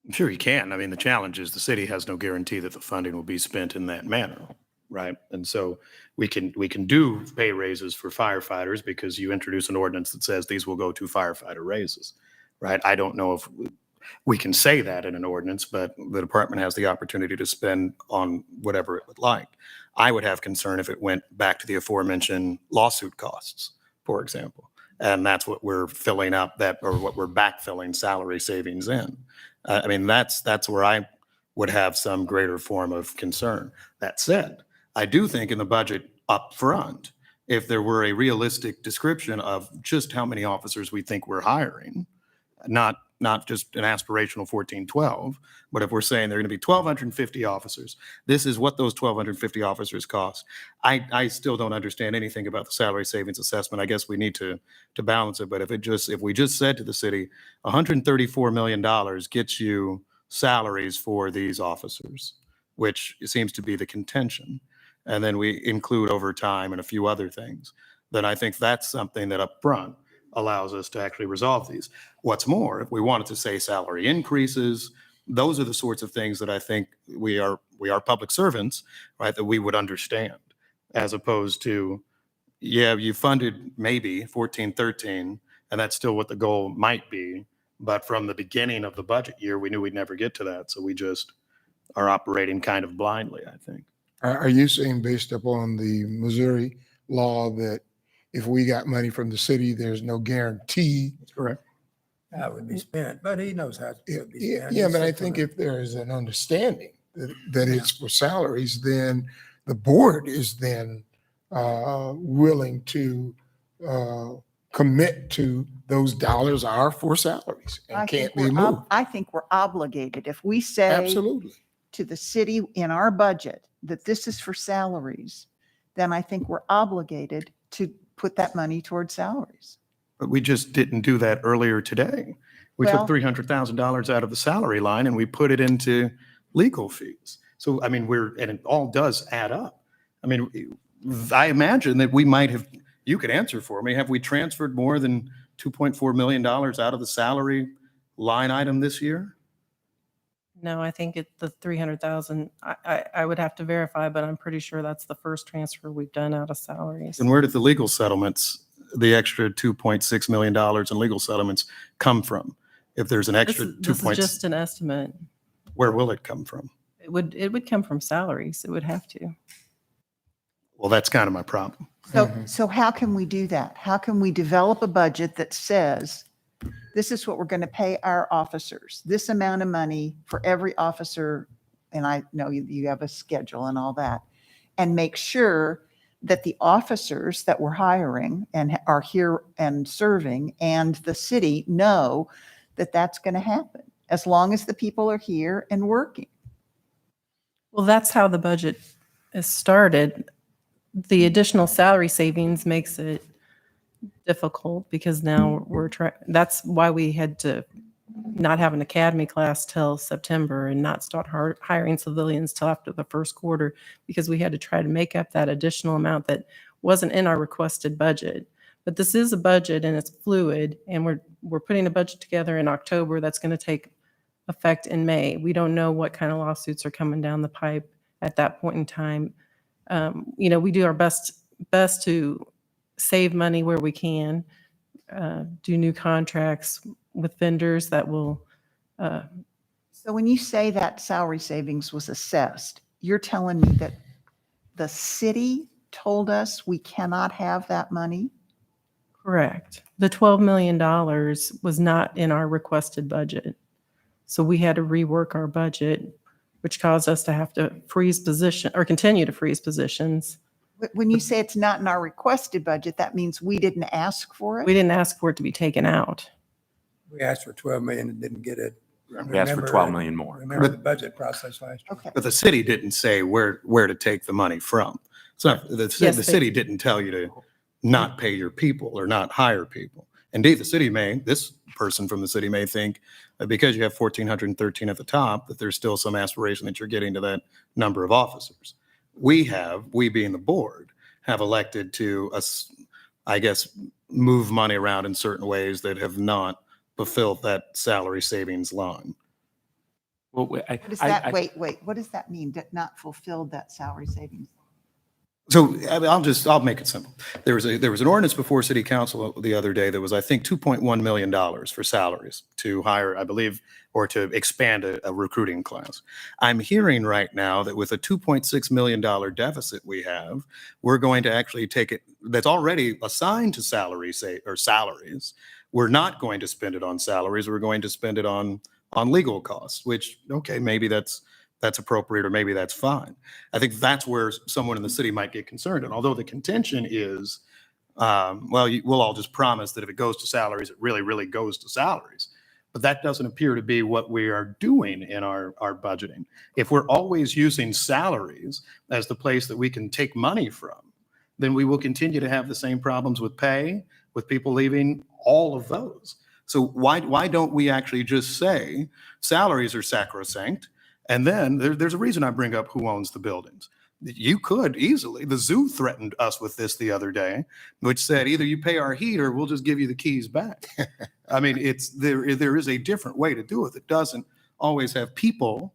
I'm sure you can. I mean, the challenge is the city has no guarantee that the funding will be spent in that manner, right? And so we can do pay raises for firefighters because you introduce an ordinance that says these will go to firefighter raises, right? I don't know if we can say that in an ordinance, but the department has the opportunity to spend on whatever it would like. I would have concern if it went back to the aforementioned lawsuit costs, for example. And that's what we're filling up or what we're backfilling salary savings in. I mean, that's where I would have some greater form of concern. That said, I do think in the budget up front, if there were a realistic description of just how many officers we think we're hiring, not just an aspirational 1412, but if we're saying there are going to be 1,250 officers, this is what those 1,250 officers cost. I still don't understand anything about the salary savings assessment. I guess we need to balance it. But if we just said to the city, $134 million gets you salaries for these officers, which seems to be the contention, and then we include overtime and a few other things, then I think that's something that up front allows us to actually resolve these. What's more, if we wanted to say salary increases, those are the sorts of things that I think we are public servants, right, that we would understand, as opposed to, yeah, you funded maybe 14, 13, and that's still what the goal might be. But from the beginning of the budget year, we knew we'd never get to that. So we just are operating kind of blindly, I think. Are you saying, based upon the Missouri law, that if we got money from the city, there's no guarantee? That's correct. That would be spent, but he knows how it would be spent. Yeah, but I think if there is an understanding that it's for salaries, then the board is then willing to commit to those dollars are for salaries and can't be moved. I think we're obligated. If we say Absolutely. to the city in our budget that this is for salaries, then I think we're obligated to put that money towards salaries. But we just didn't do that earlier today. We Well- took $300,000 out of the salary line and we put it into legal fees. So, I mean, and it all does add up. I mean, I imagine that we might have, you could answer for me, have we transferred more than $2.4 million out of the salary line item this year? No, I think the 300,000, I would have to verify, but I'm pretty sure that's the first transfer we've done out of salaries. And where did the legal settlements, the extra $2.6 million in legal settlements come from? If there's an This extra is 2 this is points, just an estimate. where will it come from? It would come from salaries. It would have to. Well, that's kind of my problem. So how can we do that? How can we develop a budget that says, this is what we're going to pay our officers, this amount of money for every officer, and I know you have a schedule and all that, and make sure that the officers that we're hiring and are here and serving and the city know that that's going to happen, as long as the people are here and working. Well, that's how the budget is started. The additional salary savings makes it difficult because now that's why we had to not have an academy class till September and not start hiring civilians till after the first quarter, because we had to try to make up that additional amount that wasn't in our requested budget. But this is a budget and it's fluid, and we're putting a budget together in October that's going to take effect in May. We don't know what kind of lawsuits are coming down the pipe at that point in time. We do our best to save money where we can, do new contracts with vendors that will. So when you say that salary savings was assessed, you're telling me that the city told us we cannot have that money? Correct. The $12 million was not in our requested budget. So we had to rework our budget, which caused us to have to freeze position or continue to freeze positions. When you say it's not in our requested budget, that means we didn't ask for We it? didn't ask for it to be taken out. We asked for 12 million and didn't get it. We asked for 12 million more. Remember the budget process last year? Okay. But the city didn't say where to take the money from. It's not, the Yes, they- city didn't tell you to not pay your people or not hire people. Indeed, this person from the city may think that because you have 1,413 at the top, that there's still some aspiration that you're getting to that number of officers. We being the board, have elected to, I guess, move money around in certain ways that have not fulfilled that salary savings line. Well, What does that, wait, what does that mean, that not fulfilled that salary savings? So I mean, I'll make it simple. There was an ordinance before city council the other day that was, I think, $2.1 million for salaries to hire, I believe, or to expand a recruiting class. I'm hearing right now that with a $2.6 million deficit we have, we're going to actually take it, that's already assigned to salaries. We're not going to spend it on salaries. We're going to spend it on legal costs, which, okay, maybe that's appropriate, or maybe that's fine. I think that's where someone in the city might get concerned. And although the contention is, we'll all just promise that if it goes to salaries, it really, really goes to salaries. But that doesn't appear to be what we are doing in our budgeting. If we're always using salaries as the place that we can take money from, then we will continue to have the same problems with pay, with people leaving, all of those. So why don't we actually just say salaries are sacrosanct? And then there's a reason I bring up who owns the buildings. You could easily, the zoo threatened us with this the other day, which said either you pay our heat or we'll just give you the keys back. I mean, there is a different way to do it that doesn't always have people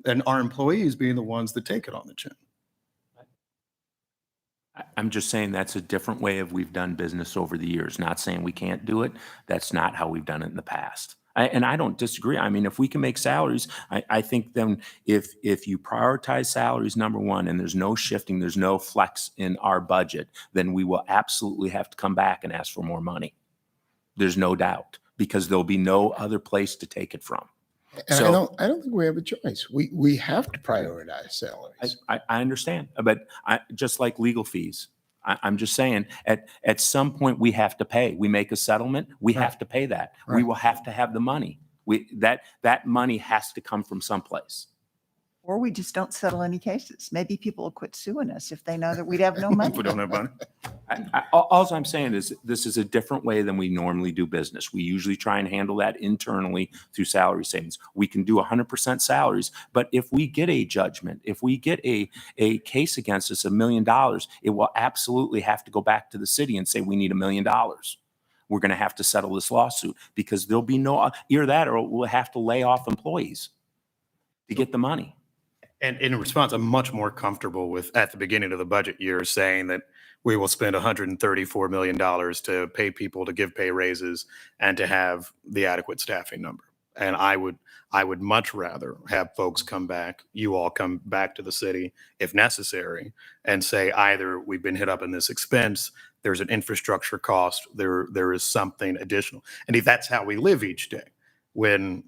and our employees being the ones that take it on the chin. I'm just saying that's a different way of we've done business over the years. Not saying we can't do it. That's not how we've done it in the past. And I don't disagree. I mean, if we can make salaries, I think then if you prioritize salaries, number one, and there's no shifting, there's no flex in our budget, then we will absolutely have to come back and ask for more money. There's no doubt, because there'll be no other place to take it from. And So- I don't think we have a choice. We have to prioritize salaries. I understand, but just like legal fees, I'm just saying, at some point, we have to pay. We make a settlement, we have to pay that. We Right. will have to have the money. That money has to come from someplace. Or we just don't settle any cases. Maybe people will quit suing us if they know that we'd have no money. We don't have money. All I'm saying is this is a different way than we normally do business. We usually try and handle that internally through salary savings. We can do 100% salaries, but if we get a judgment, if we get a case against us $1 million, it will absolutely have to go back to the city and say, we need $1 million. We're going to have to settle this lawsuit because there'll be no, either that or we'll have to lay off employees to get the money. And in response, I'm much more comfortable with, at the beginning of the budget year, saying that we will spend $134 million to pay people, to give pay raises, and to have the adequate staffing number. And I would much rather have folks come back, you all come back to the city if necessary, and say either we've been hit up in this expense, there's an infrastructure cost, there is something additional. And if that's how we live each day, when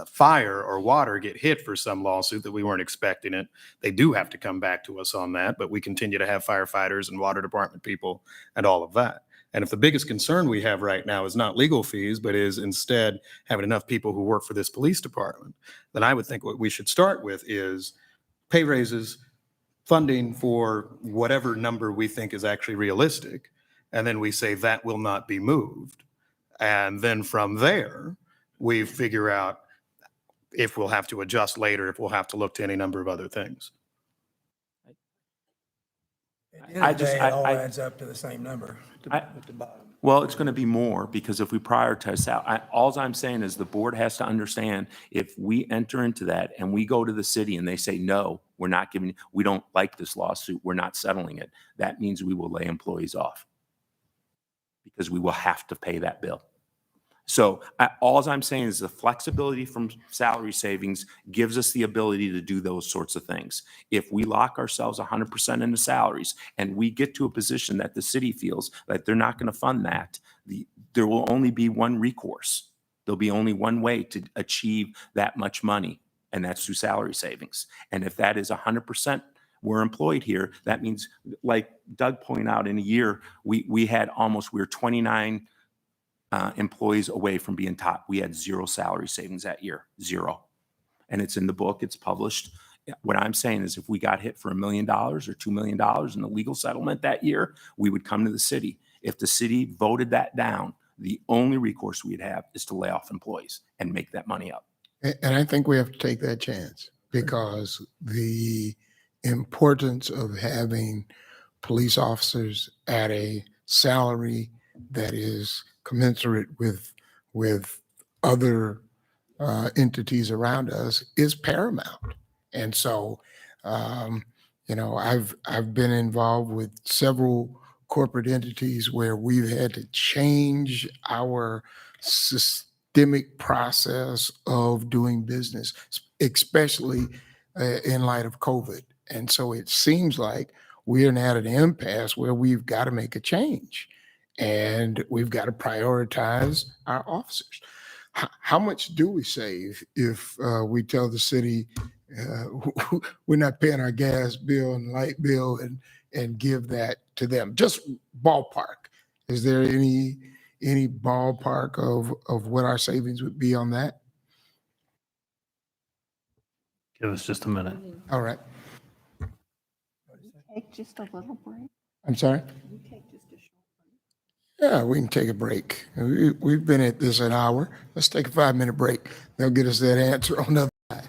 fire or water get hit for some lawsuit that we weren't expecting it, they do have to come back to us on that, but we continue to have firefighters and water department people and all of that. And if the biggest concern we have right now is not legal fees, but is instead having enough people who work for this police department, then I would think what we should start with is pay raises, funding for whatever number we think is actually realistic, and then we say that will not be moved. And then from there, we figure out if we'll have to adjust later, if we'll have to look to any number of other things. At the end of the day, it all I- adds up to the same number at the bottom. Well, it's going to be more because if we prioritize out, all I'm saying is the board has to understand if we enter into that and we go to the city and they say, no, we're not giving, we don't like this lawsuit, we're not settling it. That means we will lay employees off because we will have to pay that bill. So all I'm saying is the flexibility from salary savings gives us the ability to do those sorts of things. If we lock ourselves 100% into salaries and we get to a position that the city feels that they're not going to fund that, there will only be one recourse. There'll be only one way to achieve that much money, and that's through salary savings. And if that is 100% we're employed here, that means, like Doug pointed out, in a year, we were 29 employees away from being top. We had zero salary savings that year, zero. And it's in the book, it's published. What I'm saying is if we got hit for $1 million or $2 million in the legal settlement that year, we would come to the city. If the city voted that down, the only recourse we'd have is to lay off employees and make that money up. And I think we have to take that chance because the importance of having police officers at a salary that is commensurate with other entities around us is paramount. And so, I've been involved with several corporate entities where we've had to change our systemic process of doing business, especially in light of COVID. And so it seems like we're at an impasse where we've got to make a change and we've got to prioritize our officers. How much do we save if we tell the city we're not paying our gas bill and light bill and give that to them? Just ballpark. Is there any ballpark of what our savings would be on that? Give us just a minute. All right. Take just a little break. I'm sorry? You take just a short break. Yeah, we can take a break. We've been at this an hour. Let's take a 5-minute break. They'll get us that answer on the other side.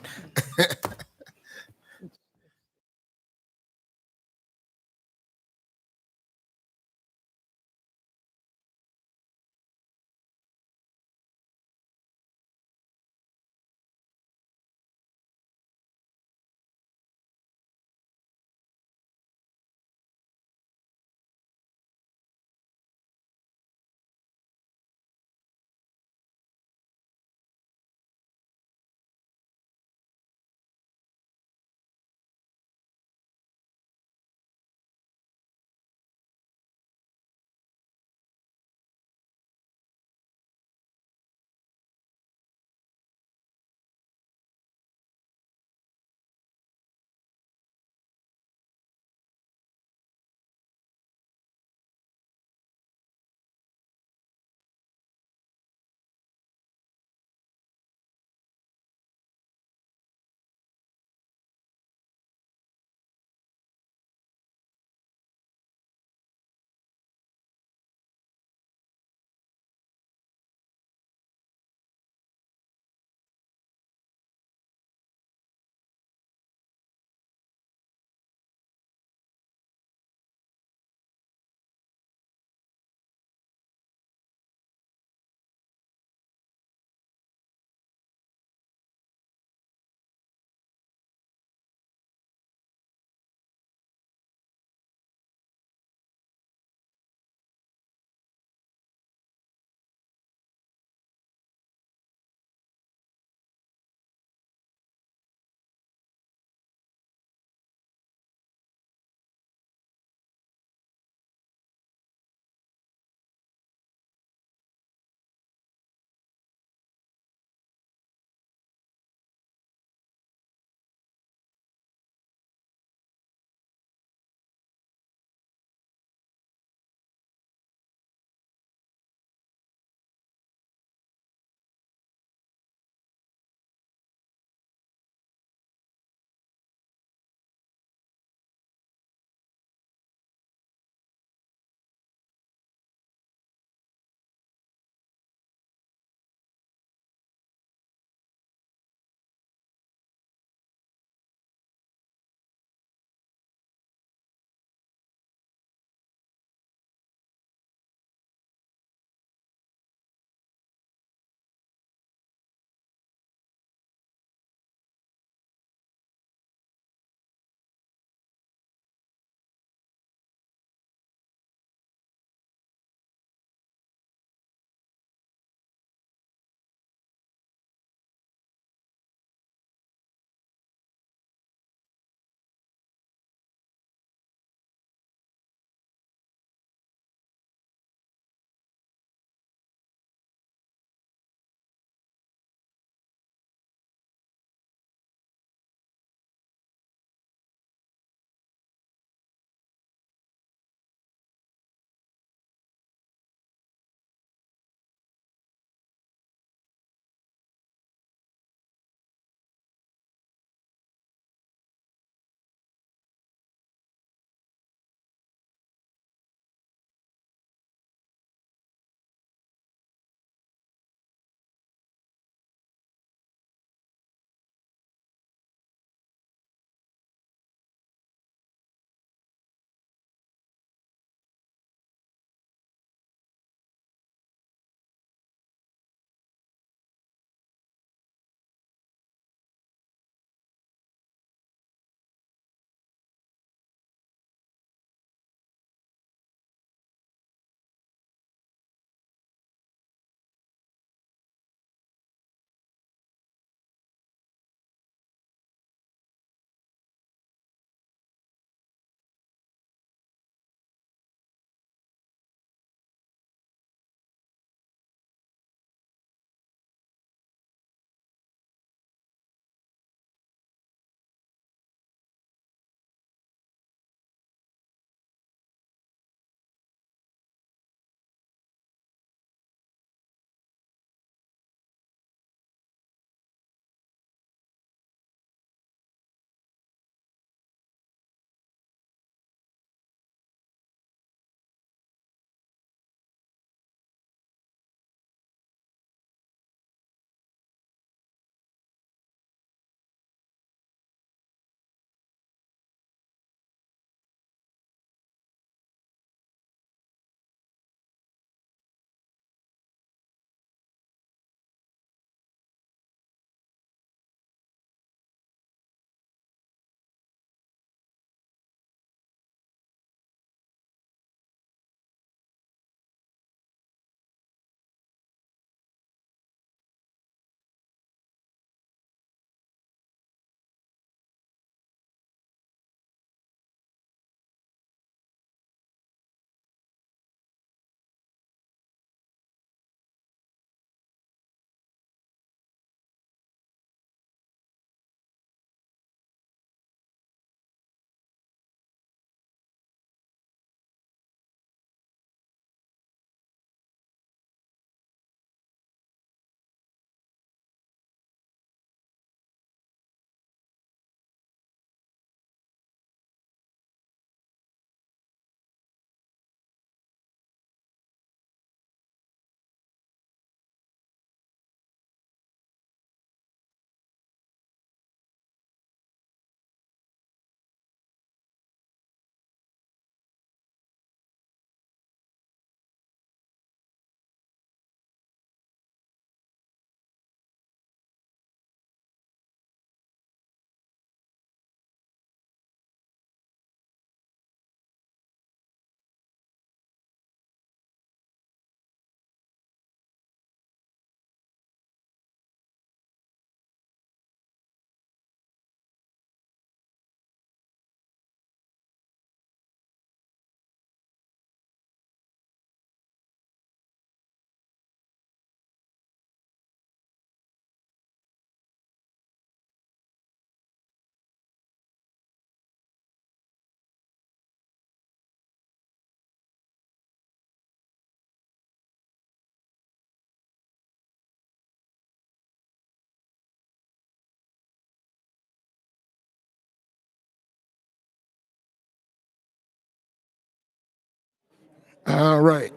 All right.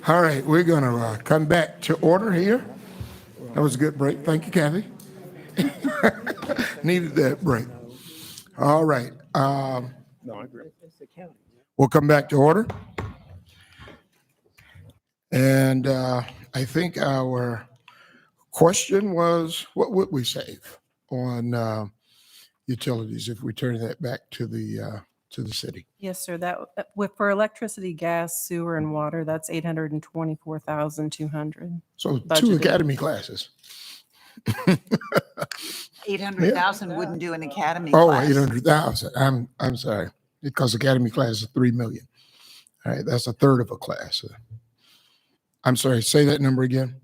All right, we're going to come back to order here. That was a good break. Thank you, Kathy. Needed that break. All right. We'll come back to order. And I think our question was, what would we save on utilities if we turn that back to the city? Yes, sir. That, for electricity, gas, sewer, and water, that's 824,200. So 2 Budgeted. academy classes. 800,000 wouldn't do an academy Oh, class. 800,000. I'm sorry, because academy class is 3 million. All right, that's a third of a class. I'm sorry, say that number again.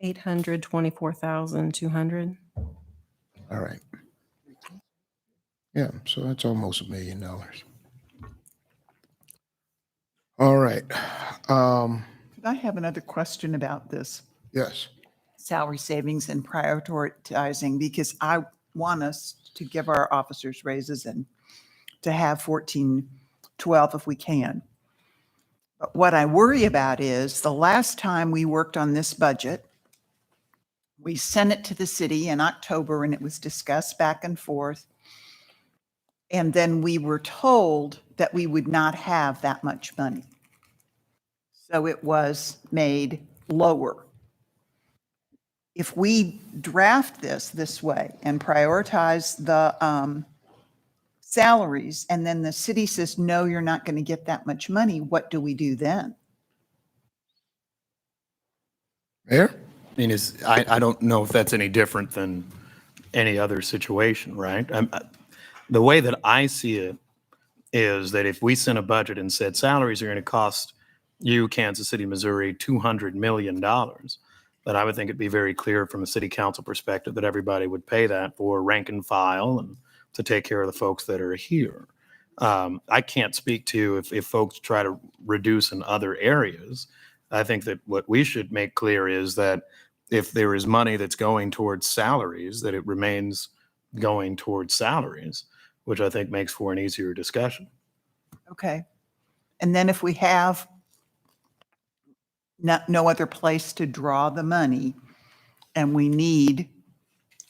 824,200. All right. Yeah, so that's almost $1 million. All right. I have another question about this Yes. salary savings and prioritizing, because I want us to give our officers raises and to have 1412 if we can. But what I worry about is the last time we worked on this budget, we sent it to the city in October and it was discussed back and forth. And then we were told that we would not have that much money. So it was made lower. If we draft this way and prioritize the salaries, and then the city says, no, you're not going to get that much money, what do we do then? Mayor? I mean, I don't know if that's any different than any other situation, right? The way that I see it is that if we sent a budget and said salaries are going to cost you, Kansas City, Missouri, $200 million, then I would think it'd be very clear from a city council perspective that everybody would pay that for rank and file and to take care of the folks that are here. I can't speak to if folks try to reduce in other areas. I think that what we should make clear is that if there is money that's going towards salaries, that it remains going towards salaries, which I think makes for an easier discussion. Okay. And then if we have no other place to draw the money and we need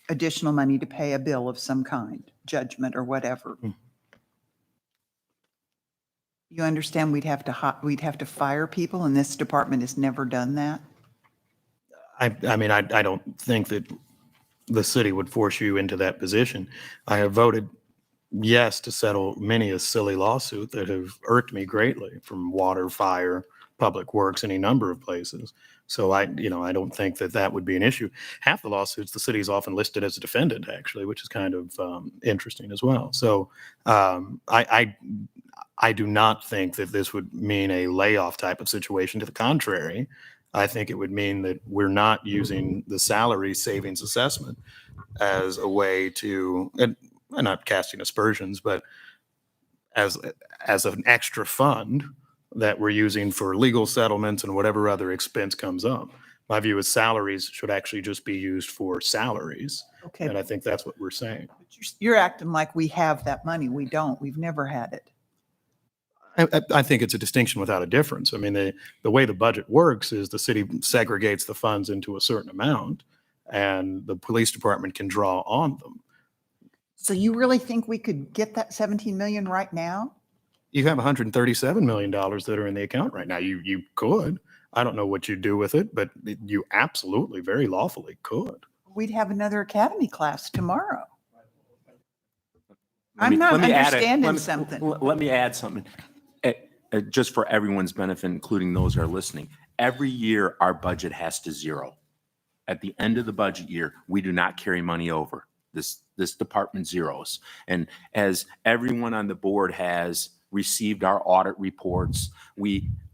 additional money to pay a bill of some kind, judgment or whatever. You understand we'd have to fire people, and this department has never done that? I mean, I don't think that the city would force you into that position. I have voted yes to settle many a silly lawsuit that have irked me greatly, from water, fire, public works, any number of places. So I don't think that would be an issue. Half the lawsuits, the city is often listed as a defendant, actually, which is kind of interesting as well. So I do not think that this would mean a layoff type of situation. To the contrary, I think it would mean that we're not using the salary savings assessment as a way to, and I'm not casting aspersions, but as an extra fund that we're using for legal settlements and whatever other expense comes up. My view is salaries should actually just be used for salaries. Okay. And I think that's what we're saying. You're acting like we have that money. We don't. We've never had it. I think it's a distinction without a difference. I mean, the way the budget works is the city segregates the funds into a certain amount and the police department can draw on them. So you really think we could get that 17 million right now? You have $137 million that are in the account right now. You could. I don't know what you'd do with it, but you absolutely, very lawfully could. We'd have another academy class tomorrow. Let me- I'm not let me add understanding something. Let me add something. Just for everyone's benefit, including those who are listening. Every year, our budget has to zero. At the end of the budget year, we do not carry money over. This department zeros. And as everyone on the board has received our audit reports,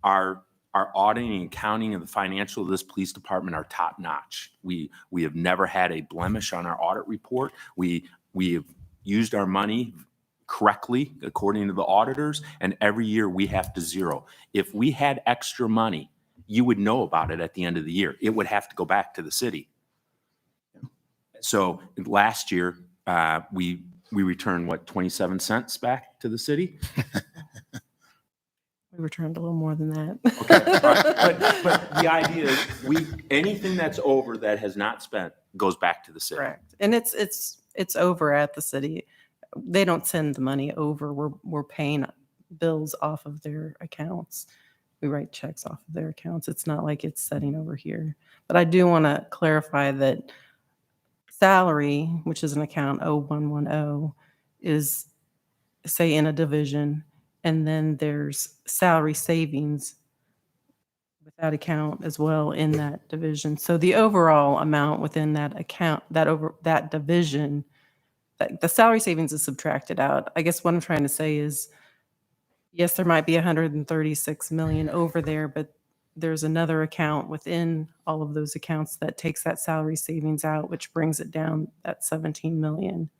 our auditing and accounting and the financial of this police department are top notch. We have never had a blemish on our audit report. We have used our money correctly according to the auditors, and every year we have to zero. If we had extra money, you would know about it at the end of the year. It would have to go back to the city. So last year, we returned, what, 27 cents back to the city? We returned a little more than that. Okay, all right. But the idea is anything that's over that has not spent goes back to the city. Correct. And it's over at the city. They don't send the money over. We're paying bills off of their accounts. We write checks off of their accounts. It's not like it's sitting over here. But I do want to clarify that salary, which is an account 0110, is say in a division, and then there's salary savings with that account as well in that division. So the overall amount within that account, that division, the salary savings is subtracted out. I guess what I'm trying to say is, yes, there might be 136 million over there, but there's another account within all of those accounts that takes that salary savings out, which brings it down at 17 million.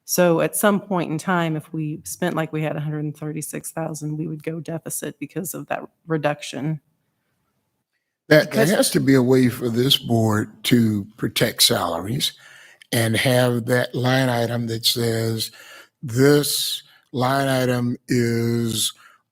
So at some point in time, if we spent like we had 136,000, we would go deficit because of that reduction. There Because- has to be a way for this board to protect salaries and have that line item that says this line item is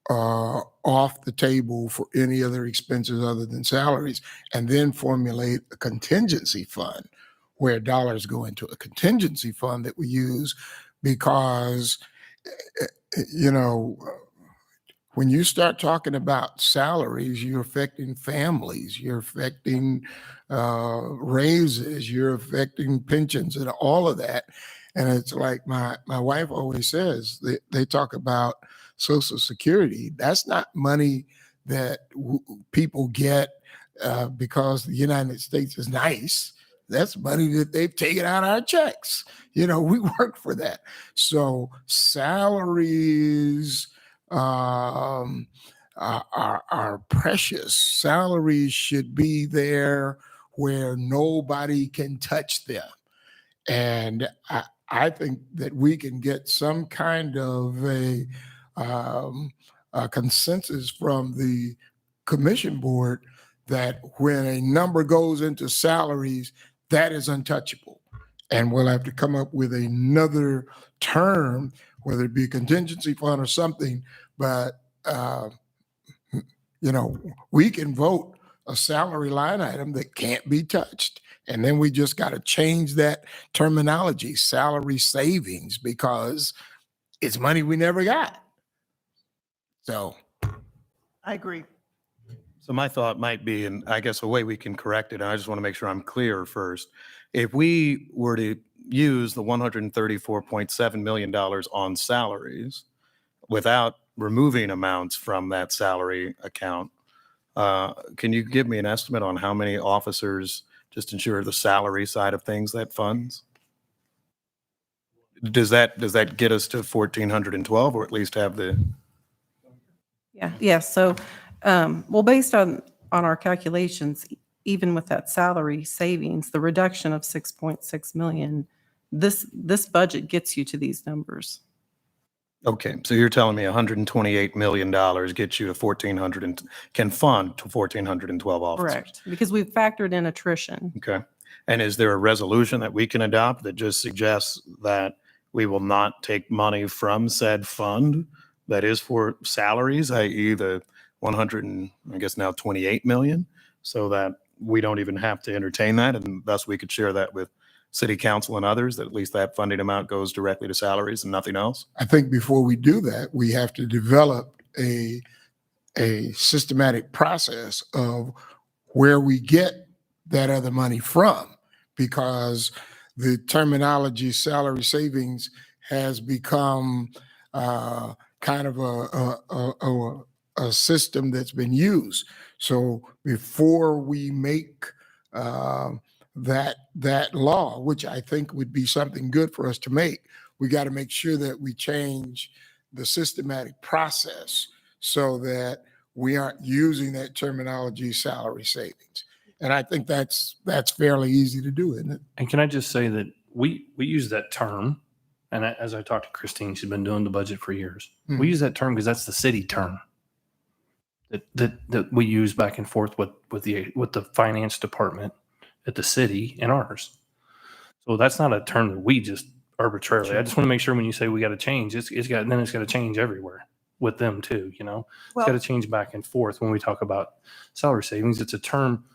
off the table for any other expenses other than salaries, and then formulate a contingency fund where dollars go into a contingency fund that we use because, you know, when you start talking about salaries, you're affecting families, you're affecting raises, you're affecting pensions and all of that. And it's like my wife always says, they talk about Social Security. That's not money that people get because the United States is nice. That's money that they've taken out of our checks. You know, we work for that. So salaries are precious. Salaries should be there where nobody can touch them. And I think that we can get some kind of a consensus from the commission board that when a number goes into salaries, that is untouchable. And we'll have to come up with another term, whether it be a contingency fund or something, but you know, we can vote a salary line item that can't be touched. And then we just got to change that terminology, salary savings, because it's money we never got. So I agree. So my thought might be, and I guess a way we can correct it, and I just want to make sure I'm clear first. If we were to use the $134.7 million on salaries without removing amounts from that salary account, can you give me an estimate on how many officers just ensure the salary side of things that funds? Does that get us to 1,412, or at least have the? Yeah. So, well, based on our calculations, even with that salary savings, the reduction of 6.6 million, this budget gets you to these numbers. Okay, so you're telling me $128 million gets you to 1,400 and can fund to 1,412 officers? Correct, because we've factored in attrition. Okay. And is there a resolution that we can adopt that just suggests that we will not take money from said fund that is for salaries, i.e. the 100 and I guess now 28 million, so that we don't even have to entertain that, and thus we could share that with city council and others, that at least that funding amount goes directly to salaries and nothing else? I think before we do that, we have to develop a systematic process of where we get that other money from, because the terminology salary savings has become kind of a system that's been used. So before we make that law, which I think would be something good for us to make, we got to make sure that we change the systematic process so that we aren't using that terminology salary savings. And I think that's fairly easy to do, isn't it? And can I just say that we use that term, and as I talked to Christine, she's been doing the budget for years. Mhm. We use that term because that's the city term that we use back and forth with the finance department at the city and ours. So that's not a term that we just arbitrarily. I just want to make sure when you say we got to change, it's got to change everywhere. with them too, you know? It's Well- got to change back and forth when we talk about salary savings. It's a term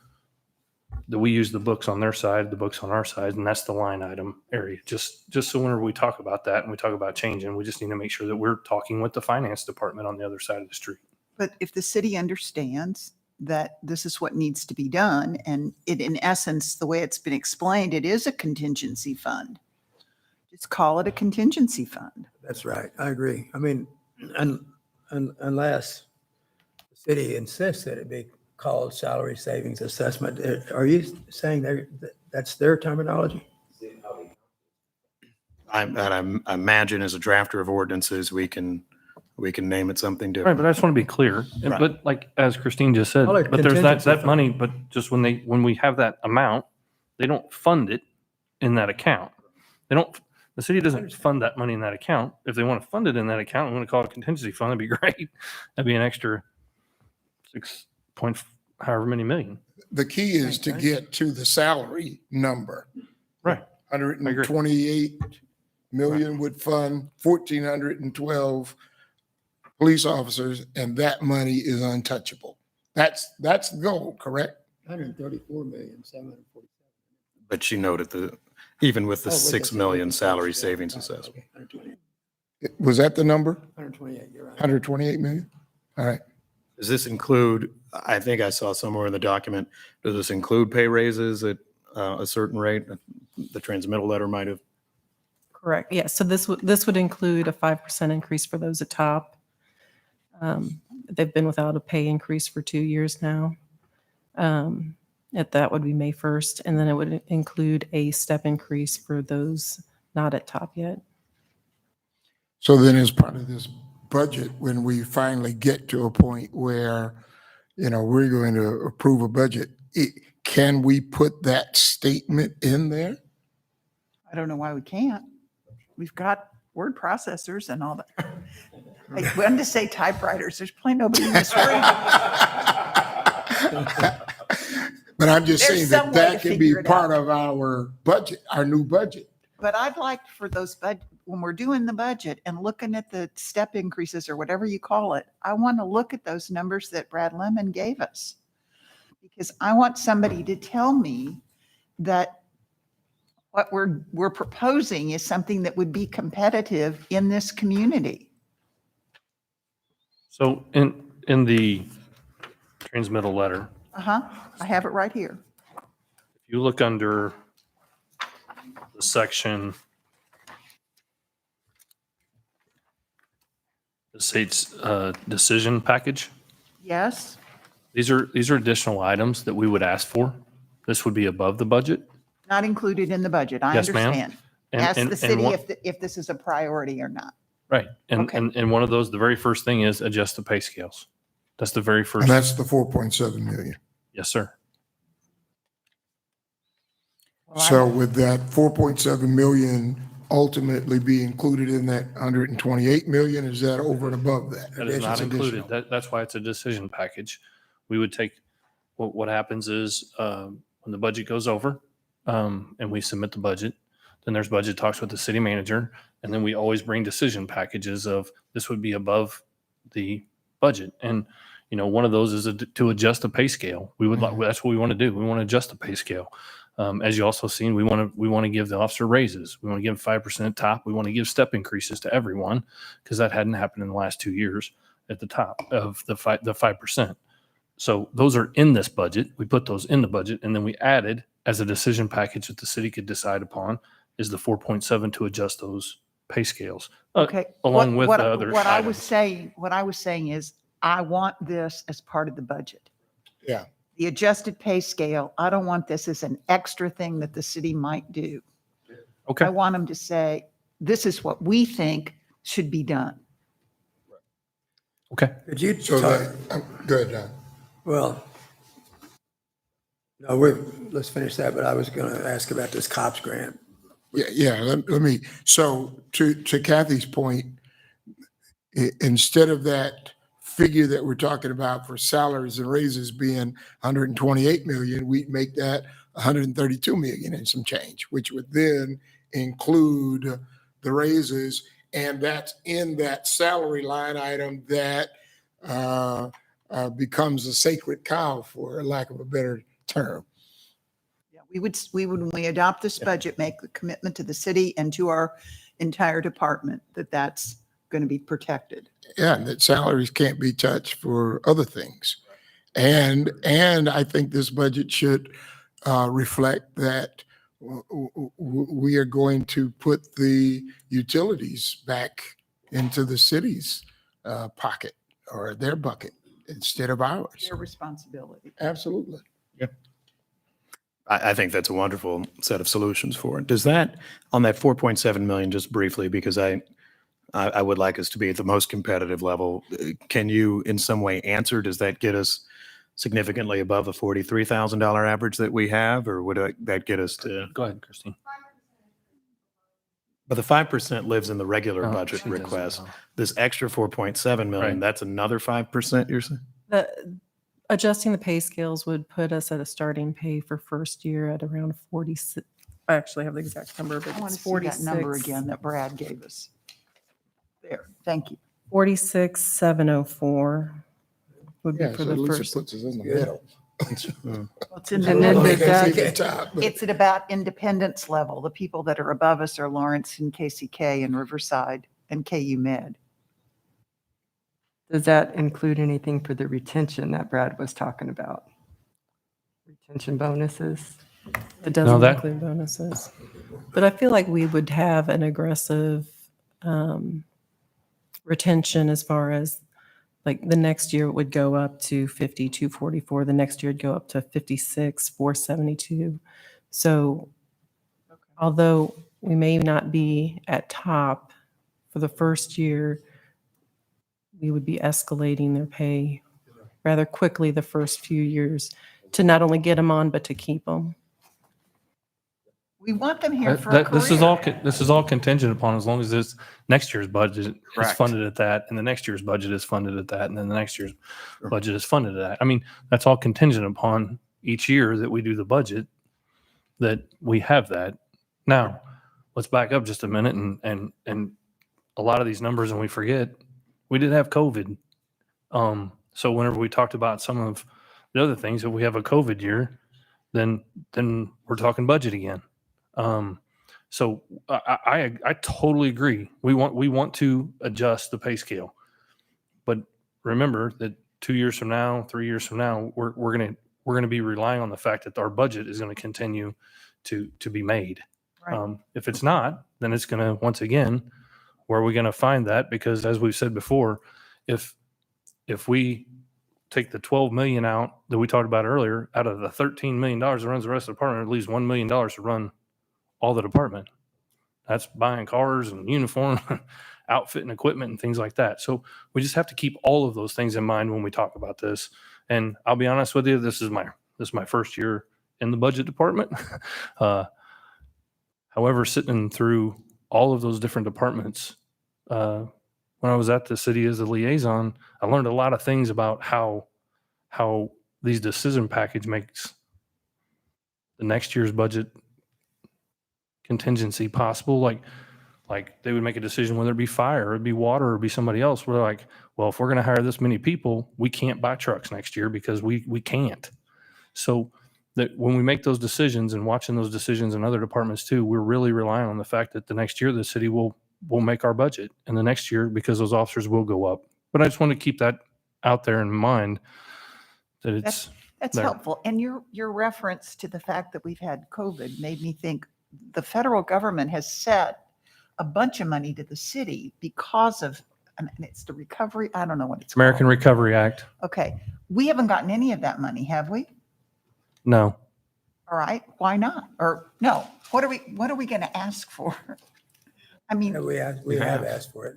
that we use the books on their side, the books on our side, and that's the line item area. Just so whenever we talk about that and we talk about changing, we just need to make sure that we're talking with the finance department on the other side of the street. But if the city understands that this is what needs to be done, and it, in essence, the way it's been explained, it is a contingency fund. Just call it a contingency fund. That's right. I agree. I mean, unless the city insists that it be called salary savings assessment, are you saying that's their terminology? I imagine as a drafter of ordinances, we can name it something Right, different. but I just want to be clear. Right. But like, as Christine just said, Call it but there's contingency that fund. money, but just when we have that amount, they don't fund it in that account. The city doesn't fund that money in that account. If they want to fund it in that account, I'm going to call it a contingency fund. That'd be great. That'd be an extra 6 point however many million. The key is to get to the salary number. Right. 128 million would fund 1,412 police officers, and that money is untouchable. That's the goal, correct? 134,747,000. But she noted even with the Oh, with 6 the- million with the salary post, yeah. savings Oh, assessment. okay. 128, Was that the number? 128, you're right. 128 million? All right. Does this include, I think I saw somewhere in the document, does this include pay raises at a certain rate? The transmittal letter might have. Correct. Yeah. So this would include a 5% increase for those at top. They've been without a pay increase for 2 years now. That would be May 1st. And then it would include a step increase for those not at top yet. So then as part of this budget, when we finally get to a point where, we're going to approve a budget, can we put that statement in there? I don't know why we can't. We've got word processors and all that. I wanted to say typewriters. There's probably nobody in this room. But I'm just There's saying some way that to can be figure it part out. of our budget, our new budget. But I'd like for those, when we're doing the budget and looking at the step increases or whatever you call it, I want to look at those numbers that Brad Lemon gave us. Because I want somebody to tell me that what we're proposing is something that would be competitive in this community. So in the transmittal letter, Uh-huh. I have it right here. if you look under the section that states decision package, Yes? these are additional items that we would ask for. This would be above the budget. Not included in the budget. I Yes, ma'am. understand. And- Ask and- the and city one- if this is a priority or not. Right. And, Okay. and one of those, the very first thing is adjust the pay scales. That's the very first. And that's the 4.7 million. Yes, sir. Well, I- So would that 4.7 million ultimately be included in that 128 million? Is that over and above that? That is not That's included. additional. That's why it's a decision package. We would take, what happens is, when the budget goes over, and we submit the budget, then there's budget talks with the city manager, and then we always bring decision packages of this would be above the budget. And, one of those is to adjust the pay scale. We would like, that's what we want to do. We want to adjust the pay scale. As you also seen, we want to give the officer raises. We want to give 5% top. We want to give step increases to everyone because that hadn't happened in the last 2 years at the top of the 5%. So those are in this budget. We put those in the budget, and then we added as a decision package that the city could decide upon is the 4.7 to adjust those pay scales. Okay. Along with What the other What I was items. saying is I want this as part of the budget. Yeah. The adjusted pay scale, I don't want this as an extra thing that the city might do. Okay. I want them to say, this is what we think should be done. Okay. Could you So talk, that, go ahead, Don. well, no, let's finish that, but I was going to ask about this COPS grant. Yeah, let me, so to Kathy's point, instead of that figure that we're talking about for salaries and raises being 128 million, we'd make that 132 million and some change, which would then include the raises And that's in that salary line item that becomes a sacred cow, for lack of a better term. Yeah, when we adopt this budget, make the commitment to the city and to our entire department that that's going to be protected. Yeah, and that salaries can't be touched for other things. And I think this budget should reflect that we are going to put the utilities back into the city's pocket or their bucket instead of ours. Their responsibility. Absolutely. I think that's a wonderful set of solutions for it. Does that, on that 4.7 million, just briefly, because I would like us to be at the most competitive level, can you in some way answer, does that get us significantly above the $43,000 average that we have, or would that get us to? Go ahead, Christine. But the 5% lives in the regular Oh, budget she doesn't request. know. This extra 4.7 million, Right. that's another 5%, you're saying? Adjusting the pay scales would put us at a starting pay for first year at around 46. I actually have the exact number, but I want it's to see that number 46. again that Brad gave us. There, thank you. 46,704 would be Yeah, for so the at least it first. puts us in the middle. Well, it's in And then Like does I said that- at the top, but- It's at about independence level. The people that are above us are Lawrence and KCK and Riverside and KU Med. Does that include anything for the retention that Brad was talking about? Retention bonuses? It doesn't that- include bonuses. But I feel like we would have an aggressive retention as far as like the next year it would go up to 5244. The next year it'd go up to 56,472. So although we may not be at top for the first year, we would be escalating their pay rather quickly the first few years to not only get them on, but to keep them. We want them here for a This is career. this is all contingent upon as long as this next year's budget is Correct. funded at that, and the next year's budget is funded at that, and then the next year's budget is funded at that. I mean, that's all contingent upon each year that we do the budget, that we have that. Now, let's back up just a minute and a lot of these numbers, and we forget, we did have COVID. So whenever we talked about some of the other things, if we have a COVID year, then we're talking budget again. So I totally agree. We want to adjust the pay scale, but remember that 2 years from now, 3 years from now, we're gonna be relying on the fact that our budget is going to continue to be made. Right. If it's not, then it's going to, once again, where are we going to find that? Because as we've said before, if we take the 12 million out that we talked about earlier, out of the $13 million that runs the rest of the department, it leaves $1 million to run all the department. That's buying cars and uniform, outfit and equipment and things like that. So we just have to keep all of those things in mind when we talk about this. And I'll be honest with you, this is my first year in the budget department. However, sitting through all of those different departments, when I was at the city as a liaison, I learned a lot of things about how these decision package makes the next year's budget contingency possible. Like they would make a decision whether it be fire, or it'd be water, or it'd be somebody else. We're like, well, if we're going to hire this many people, we can't buy trucks next year because we can't. So that when we make those decisions and watching those decisions in other departments too, we're really relying on the fact that the next year the city will make our budget, and the next year because those officers will go up. But I just want to keep that out there in mind that it's That's there. helpful. And your reference to the fact that we've had COVID made me think the federal government has set a bunch of money to the city because of, I mean, it's the recovery, I don't know what it's American called. Recovery Act. Okay. We haven't gotten any of that money, have we? No. All right. Why not? Or no, what are we going to ask for? I mean, We have asked for it.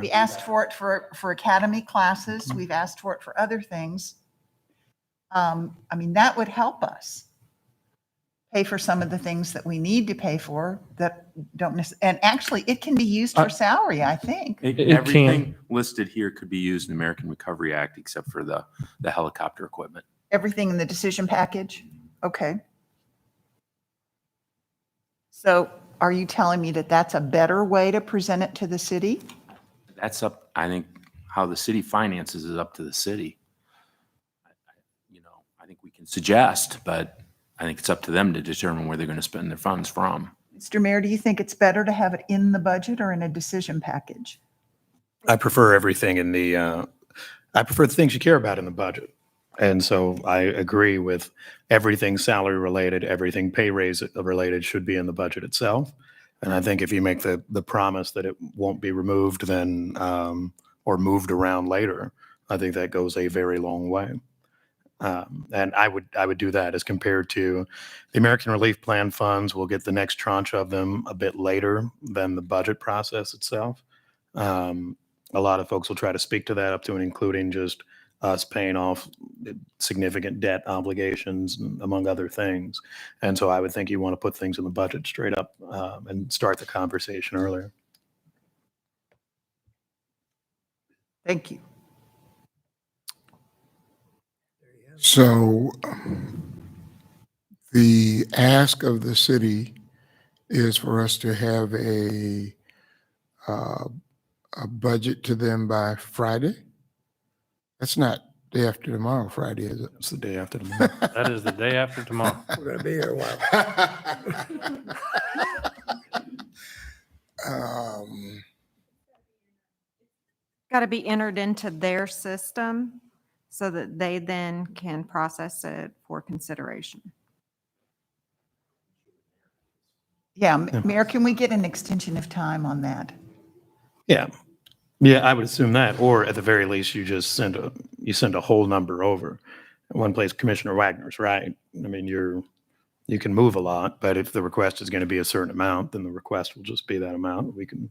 we asked for it for academy classes. We've asked for it for other things. I mean, that would help us pay for some of the things that we need to pay for that don't necessarily, and actually it can be used for salary, I think. It Everything can. listed here could be used in the American Recovery Act except for the helicopter equipment. Everything in the decision package? Okay. So are you telling me that that's a better way to present it to the city? That's up, I think, how the city finances is up to the city. You know, I think we can suggest, but I think it's up to them to determine where they're going to spend their funds from. Mr. Mayor, do you think it's better to have it in the budget or in a decision package? I prefer everything in the, I prefer the things you care about in the budget. And so I agree with everything salary related, everything pay raise related should be in the budget itself. And I think if you make the promise that it won't be removed then, or moved around later, I think that goes a very long way. And I would do that as compared to the American Relief Plan funds. We'll get the next tranche of them a bit later than the budget process itself. A lot of folks will try to speak to that up to and including just us paying off significant debt obligations, among other things. And so I would think you want to put things in the budget straight up and start the conversation earlier. Thank you. So the ask of the city is for us to have a budget to them by Friday. That's not day after tomorrow, Friday, is it? It's the day after tomorrow. That is the day after tomorrow. We're going to be here a while. Got to be entered into their system so that they then can process it for consideration. Yeah, Mayor, can we get an extension of time on that? Yeah. Yeah, I would assume that, or at the very least, you just send a whole number over. One place, Commissioner Wagner's right. I mean, you can move a lot, but if the request is going to be a certain amount, then the request will just be that amount. We can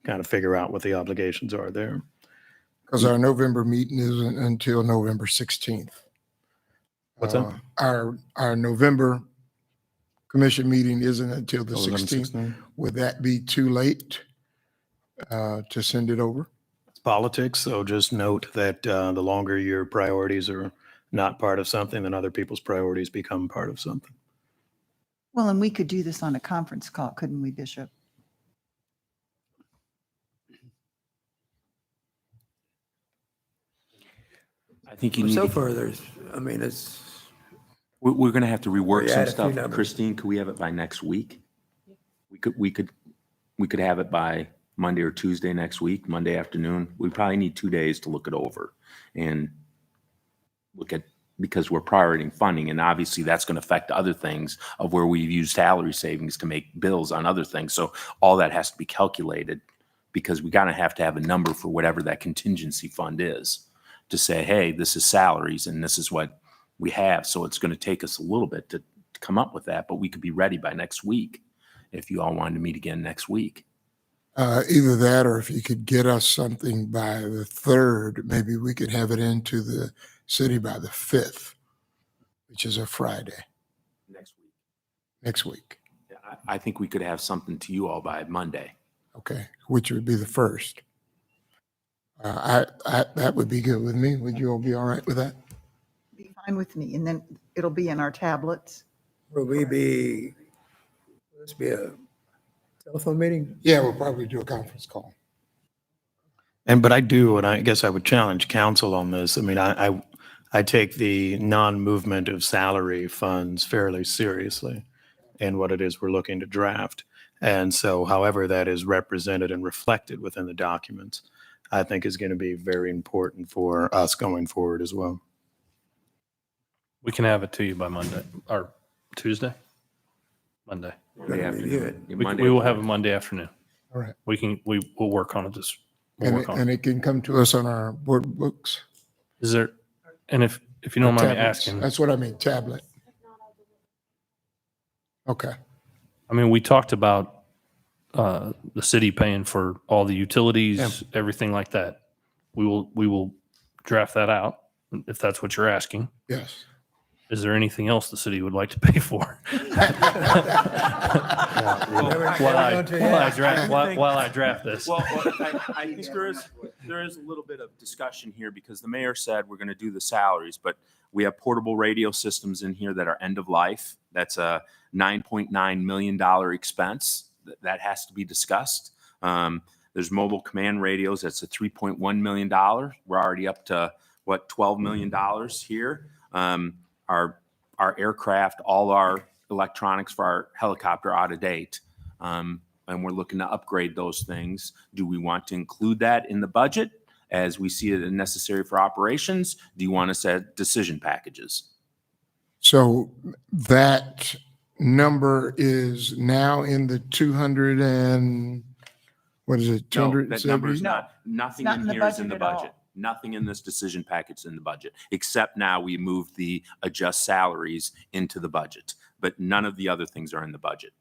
kind of figure out what the obligations are there. Because our November meeting isn't until November 16th. What's that? Our November commission meeting isn't until the Oh, 11, 16th. Would that be too late to send it over? It's politics, so just note that the longer your priorities are not part of something, then other people's priorities become part of something. Well, and we could do this on a conference call, couldn't we, Bishop? I think you need So to, far, I mean, it's, we're going to have to rework Yeah, some a few stuff. numbers. Christine, could we have it by next week? We could have it by Monday or Tuesday next week, Monday afternoon. We probably need 2 days to look it over and look at, because we're prioritizing funding, and obviously that's going to affect other things of where we've used salary savings to make bills on other things. So all that has to be calculated because we gotta have to have a number for whatever that contingency fund is to say, hey, this is salaries and this is what we have. So it's going to take us a little bit to come up with that, but we could be ready by next week if you all wanted to meet again next week. Either that, or if you could get us something by the 3rd, maybe we could have it into the city by the 5th, which is a Friday Next week. next week. Yeah, I think we could have something to you all by Monday. Okay, which would be the 1st. That would be good with me. Would you all be all right with that? Be fine with me, and then it'll be in our tablets. will this be a telephone meeting? Yeah, we'll probably do a conference call. But I do, and I guess I would challenge council on this. I mean, I take the non-movement of salary funds fairly seriously in what it is we're looking to draft. And so however that is represented and reflected within the documents, I think is going to be very important for us going forward as well. We can have it to you by Monday or Tuesday? Monday. Monday Gonna review it. Yeah, We Monday will have a afternoon. Monday afternoon. All right. We'll work on it we'll work on And it. it can come to us on our board books. Is there, and if you don't mind me Tablets. asking, That's what I mean, tablet. Okay. I mean, we talked about the city paying for all the utilities, everything like that. We will draft that out if that's what you're asking. Yes. Is there anything else the city would like to pay for? While I draft this. Well, I think there is a little bit of discussion here because the mayor said we're going to do the salaries, but we have portable radio systems in here that are end of life. That's $9.9 million expense. That has to be discussed. There's mobile command radios. That's a $3.1 million. We're already up to what, $12 million here. Our aircraft, all our electronics for our helicopter out of date. And we're looking to upgrade those things. Do we want to include that in the budget as we see it necessary for operations? Do you want to set decision packages? So that number is now in the 200 and, what is it, No, that number is 270? not, nothing not in in the here is in the budget at all. budget. Nothing in this decision package is in the budget, except now we moved the adjust salaries into the budget, but none of the other things are in the budget.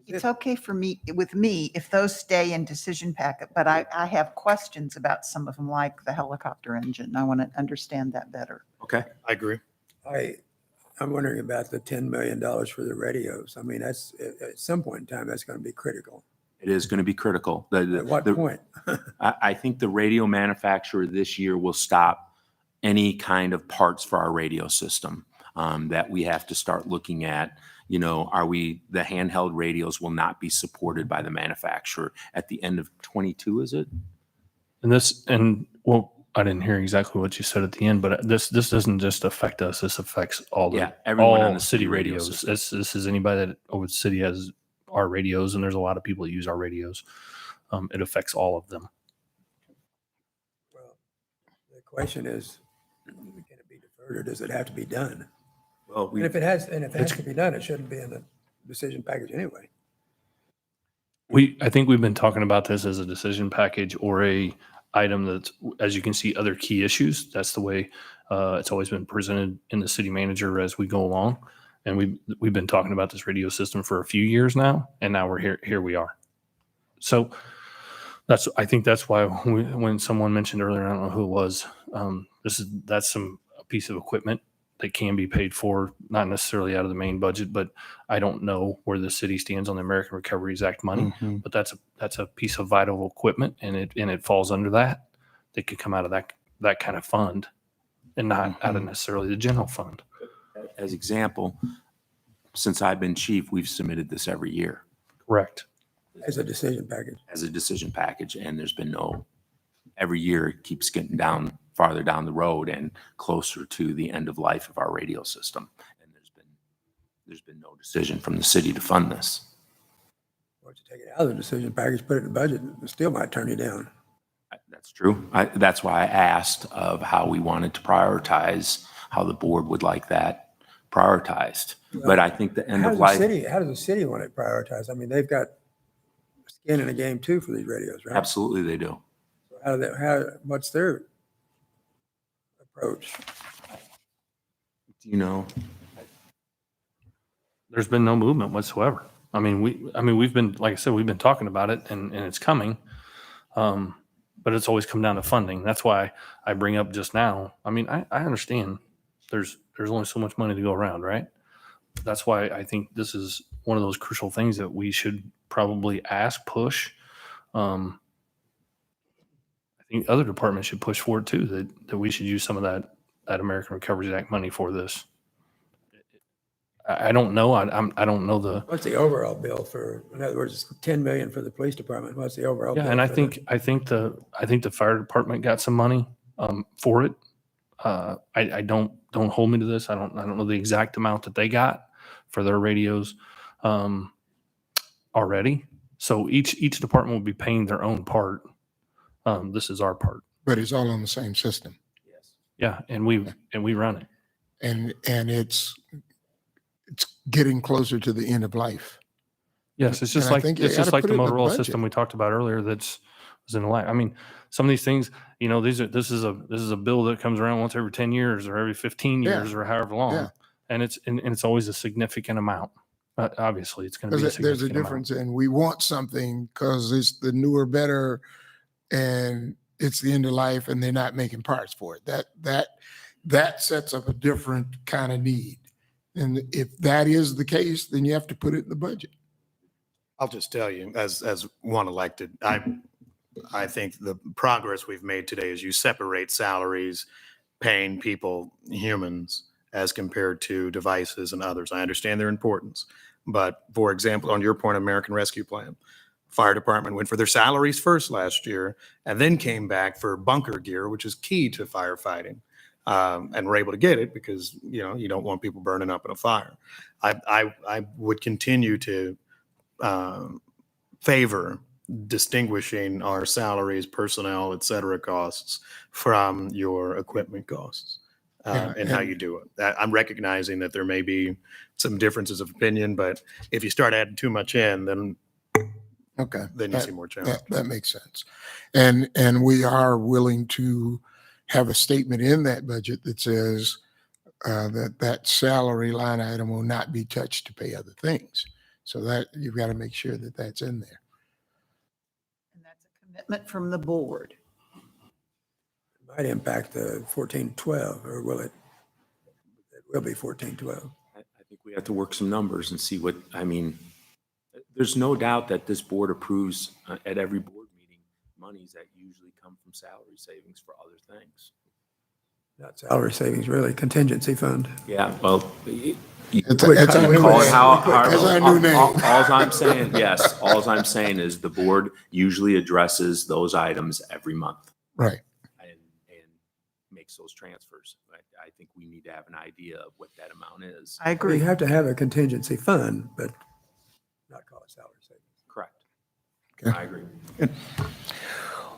It's okay for me, with me, if those stay in decision packet, but I have questions about some of them, like the helicopter engine. I want to understand that better. Okay. I agree. I'm wondering about the $10 million for the radios. I mean, that's, at some point in time, that's going to be critical. It is going to be critical. At what point? I think the radio manufacturer this year will stop any kind of parts for our radio system, that we have to start looking at. You know, the handheld radios will not be supported by the manufacturer at the end of 22, is it? Well, I didn't hear exactly what you said at the end, but this doesn't just affect us. This affects all everyone on all the city city radio radios. system. This is anybody that over the city has our radios, and there's a lot of people that use our radios. It affects all of them. Well, the question is, can it be deferred or does it have to be done? Well, And if it has to be done, it shouldn't be in the decision package anyway. I think we've been talking about this as a decision package or a item that's, as you can see, other key issues. That's the way it's always been presented in the city manager as we go along. And we've been talking about this radio system for a few years now, and now we're here we are. So I think that's why when someone mentioned earlier, I don't know who it was, that's a piece of equipment that can be paid for, not necessarily out of the main budget, but I don't know where the city stands on the American Recovery Act money, but that's a piece of vital equipment, and it falls under that could come out of that kind of fund and not out of necessarily the general fund. As example, since I've been chief, we've submitted this every year Correct. As a decision package. as a decision package, and there's been every year it keeps getting farther down the road and closer to the end of life of our radio system. And there's been no decision from the city to fund this. Or to take it out of the decision package, put it in the budget, it still might turn you down. That's true. That's why I asked of how we wanted to prioritize, how the board would like that prioritized. But I think the end of life. How does the city want it prioritized? I mean, they've got skin in the game too for these radios, right? Absolutely they do. What's their approach? Do you know? There's been no movement whatsoever. I mean, we've been, like I said, we've been talking about it and it's coming. But it's always come down to funding. That's why I bring up just now. I mean, I understand there's only so much money to go around, right? That's why I think this is one of those crucial things that we should probably push. I think other departments should push for it too, that we should use some of that American Recovery Act money for this. I don't know. I don't know What's the overall bill for, in other words, it's 10 million for the police department. What's the overall? Yeah, bill and I for think the fire department got some money for it. I don't hold me to this. I don't know the exact amount that they got for their radios already. So each department will be paying their own part. This is our part. But it's all on the same system. Yes. Yeah, and we run it. And it's getting closer to the end of life. Yes, it's just And I like think you it's just gotta like put the it in the Motorola budget. system we talked about earlier. Was in the line. I mean, some of these things, this is a bill that comes around once every 10 years or every 15 Yeah. years or however long, Yeah. and it's always a significant amount. Obviously, it's going to be a There's a significant difference, and we want something because it's the newer, better, and it's the end of life, and they're not making parts for it. That sets up a different kind of need. And if that is the case, then you have to put it in the budget. I'll just tell you, as one elected, I think the progress we've made today is you separate salaries, paying people, humans, as compared to devices and others. I understand their importance, But for example, on your point, American Rescue Plan, fire department went for their salaries first last year and then came back for bunker gear, which is key to firefighting. And we're able to get it because, you don't want people burning up in a fire. I would continue to favor distinguishing our salaries, personnel, et cetera, costs from your equipment costs and how you do it. I'm recognizing that there may be some differences of opinion, but if you start adding too much in, then Okay. you see more challenge. That makes sense. And we are willing to have a statement in that budget that says that salary line item will not be touched to pay other things. So that you've got to make sure that that's in there. And that's a commitment from the board. Might impact the 1412, or will it? It will be 1412. I think we have to work some numbers and see what, there's no doubt that this board approves at every board meeting monies that usually come from salary savings for other things. Not salary savings, really, contingency fund. Yeah, well, It's Quick it's cut. our new call it name. how, It's our new name. all I'm saying, yes, all I'm saying is the board usually addresses those items every month Right. and makes those transfers. I think we need to have an idea of what that amount is. I You agree. have to have a contingency fund, but not call it salary savings. Correct. Okay. I agree.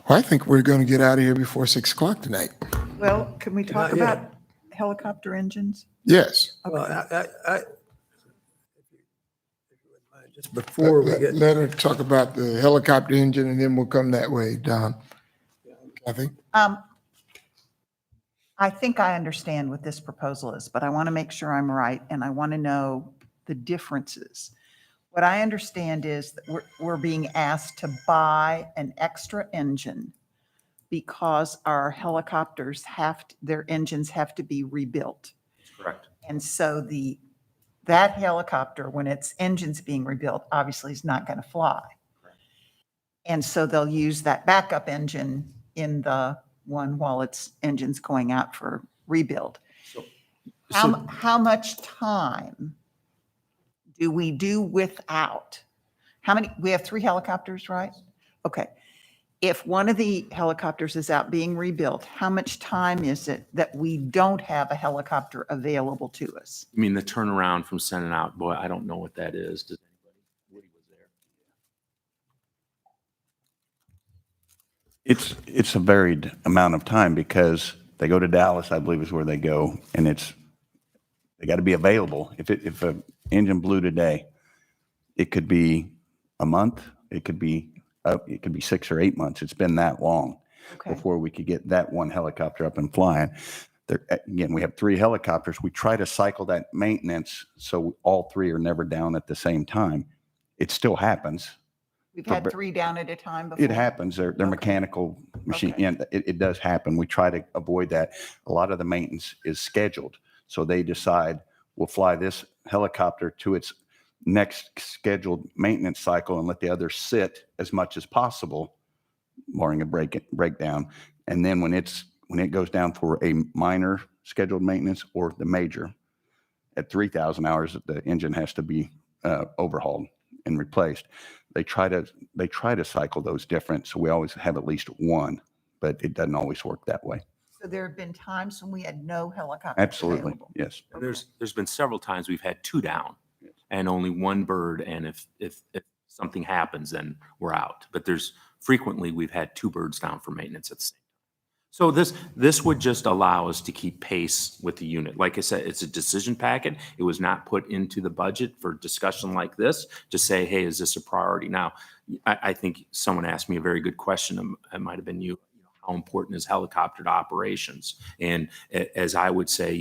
Well, I think we're going to get out of here before 6 o'clock tonight. Well, can we talk Not yet. about helicopter engines? Yes. Well, if you wouldn't mind, just before we get, Let her talk about the helicopter engine and then we'll come that way, Don. Kathy? I think I understand what this proposal is, but I want to make sure I'm right, and I want to know the differences. What I understand is that we're being asked to buy an extra engine because our helicopters their engines have to be rebuilt. Correct. And so that helicopter, when its engine's being rebuilt, obviously is not going to fly. And so they'll use that backup engine in the one while its engine's going out for rebuild. How much time do we do without? We have 3 helicopters, right? Okay. If one of the helicopters is out being rebuilt, how much time is it that we don't have a helicopter available to us? I mean, the turnaround from sending out, boy, I don't know what that is. Does anybody? Woody was there. It's a varied amount of time because they go to Dallas, I believe is where they go, and they got to be available. If an engine blew today, it could be a month, it could be 6 or 8 months. It's been that long Okay. before we could get that one helicopter up and flying. Again, we have 3 helicopters. We try to cycle that maintenance so all 3 are never down at the same time. It still happens. We've had 3 down at a time before. It happens. They're mechanical machine. Okay. Yeah, it does happen. We try to avoid that. A lot of the maintenance is scheduled. So they decide we'll fly this helicopter to its next scheduled maintenance cycle and let the others sit as much as possible, barring a breakdown. And then when it goes down for a minor scheduled maintenance or the major, at 3,000 hours, the engine has to be overhauled and replaced. They try to cycle those different, so we always have at least one, but it doesn't always work that way. So there have been times when we had no helicopters Absolutely, available. yes. There's been several times we've had 2 down and only 1 bird. And if something happens, then we're out. But there's frequently we've had 2 birds down for maintenance at the same time. So this would just allow us to keep pace with the unit. Like I said, it's a decision packet. It was not put into the budget for discussion like this to say, hey, is this a priority? Now, I think someone asked me a very good question. It might have been you. How important is helicopter to operations? And as I would say,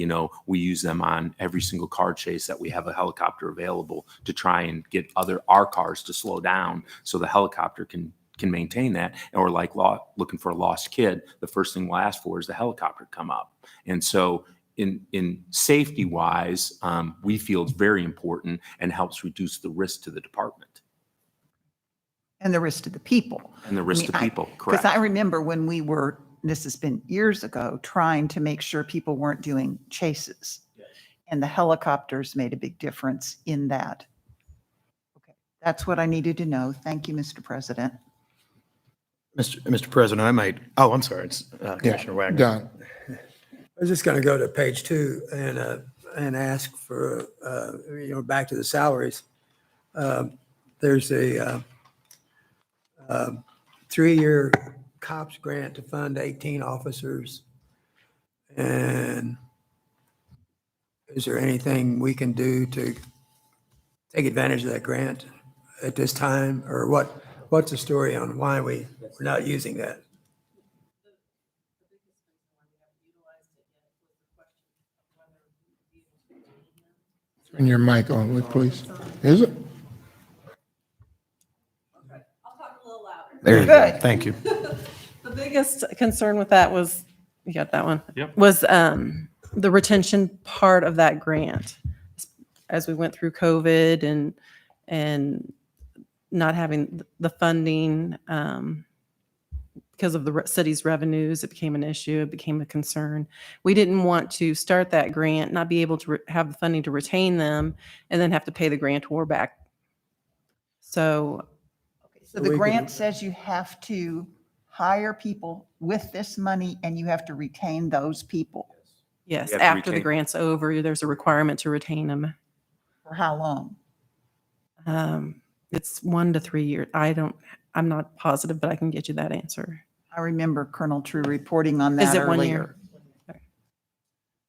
we use them on every single car chase that we have a helicopter available to try and get our cars to slow down so the helicopter can maintain that. Or like looking for a lost kid, the first thing we'll ask for is the helicopter come up. And so in safety wise, we feel it's very important and helps reduce the risk to the department. And the risk to the people. And the risk to people, Because correct. I remember when this has been years ago, trying to make sure people weren't doing chases. And the helicopters made a big difference in that. That's what I needed to know. Thank you, Mr. President. Mr. President, I might, oh, I'm sorry, it's Commissioner Wagner. Don, I was just going to go to page 2 and ask for, back to the salaries. There's a 3-year COPS grant to fund 18 officers. And is there anything we can do to take advantage of that grant at this time? Or what's the story on why we're not using that? turn your mic on, please. Is it? There you go. Thank you. The biggest concern with that was, you got that one? Yep. Was the retention part of that grant. As we went through COVID and not having the funding because of the city's revenues, it became an issue, it became a concern. We didn't want to start that grant, not be able to have the funding to retain them, and then have to pay the grantor back. So So the grant says you have to hire people with this money and you have to retain those people. yes, You have to after the retain- grant's over, there's a requirement to retain them. For how long? It's 1 to 3 years. I'm not positive, but I can get you that answer. I remember Colonel True reporting on Is that it 1 earlier. year?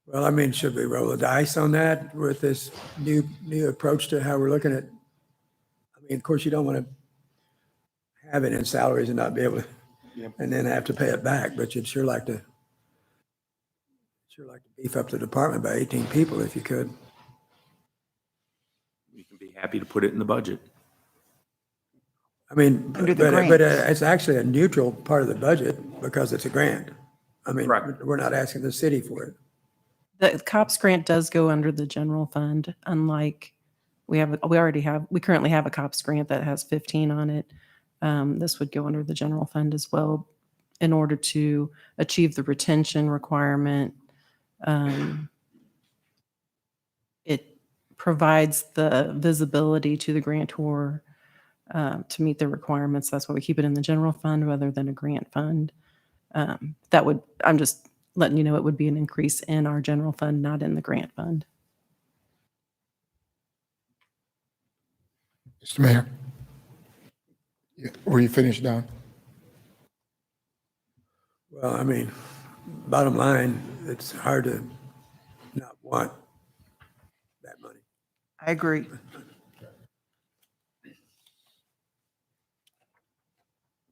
Well, I mean, should we roll the dice on that with this new approach to how we're looking at? I mean, of course, you don't want to have it in salaries and not be able to, and then have to pay it back, but you'd sure like to beef up the department by 18 people if you could. We can be happy to put it in the budget. I mean, Under the but grants. it's actually a neutral part of the budget because it's a grant. I mean, Correct. we're not asking the city for it. The COPS grant does go under the general fund, unlike we currently have a COPS grant that has 15 on it. This would go under the general fund as well in order to achieve the retention requirement. It provides the visibility to the grantor to meet the requirements. That's why we keep it in the general fund rather than a grant fund. I'm just letting you know it would be an increase in our general fund, not in the grant fund. Mr. Mayor? Yeah, were you finished, Don? Well, I mean, bottom line, it's hard to not want that money. I agree.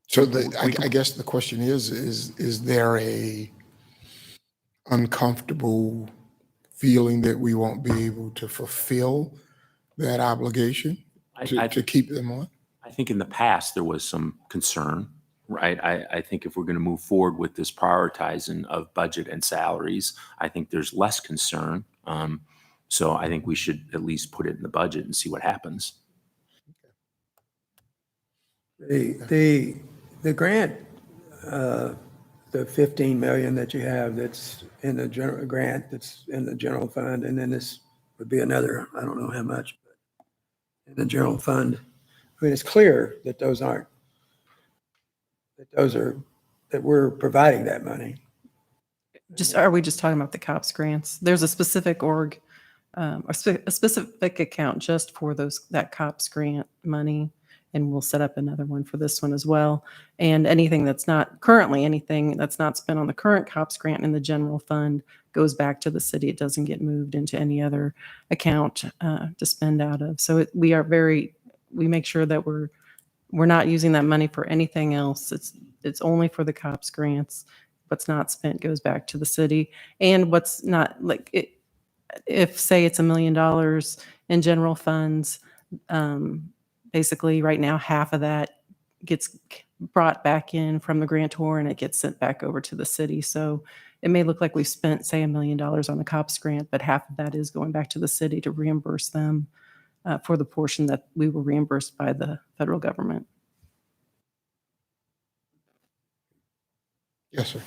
So I guess the question is there a uncomfortable feeling that we won't be able to fulfill that obligation to keep them on? I think in the past, there was some concern, right? I think if we're going to move forward with this prioritizing of budget and salaries, I think there's less concern. So I think we should at least put it in the budget and see what happens. The grant, the 15 million that you have that's in the general grant, that's in the general fund, and then this would be another, I don't know how much, but in the general fund. I mean, it's clear that that we're providing that money. Are we just talking about the COPS grants? There's a specific a specific account just for that COPS grant money, and we'll set up another one for this one as well. And anything that's not spent on the current COPS grant in the general fund goes back to the city. It doesn't get moved into any other account to spend out of. So we make sure that we're not using that money for anything else. It's only for the COPS grants. What's not spent goes back to the city. And what's not, if say it's $1 million in general funds, basically right now half of that gets brought back in from the grantor and it gets sent back over to the city. So it may look like we've spent, say, $1 million on the COPS grant, but half of that is going back to the city to reimburse them for the portion that we were reimbursed by the federal government. Yes, sir.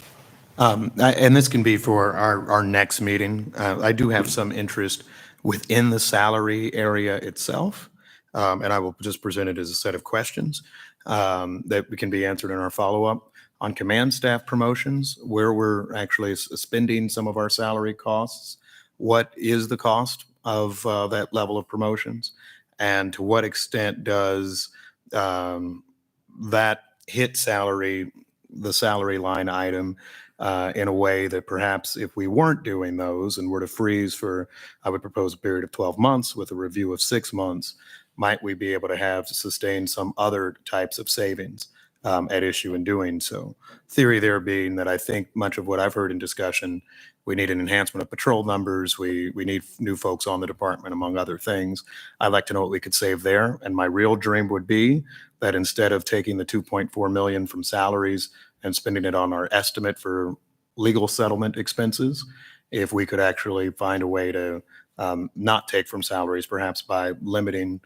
And this can be for our next meeting. I do have some interest within the salary area itself. and I will just present it as a set of questions that can be answered in our follow-up. On command staff promotions, where we're actually spending some of our salary costs, what is the cost of that level of promotions? And to what extent does that hit the salary line item in a way that perhaps if we weren't doing those and were to freeze for, I would propose a period of 12 months with a review of 6 months, might we be able to have sustain some other types of savings at issue in doing so? Theory there being that I think much of what I've heard in discussion, we need an enhancement of patrol numbers. We need new folks on the department, among other things. I'd like to know what we could save there. And my real dream would be that instead of taking the 2.4 million from salaries and spending it on our estimate for legal settlement expenses, if we could actually find a way to not take from salaries, perhaps by limiting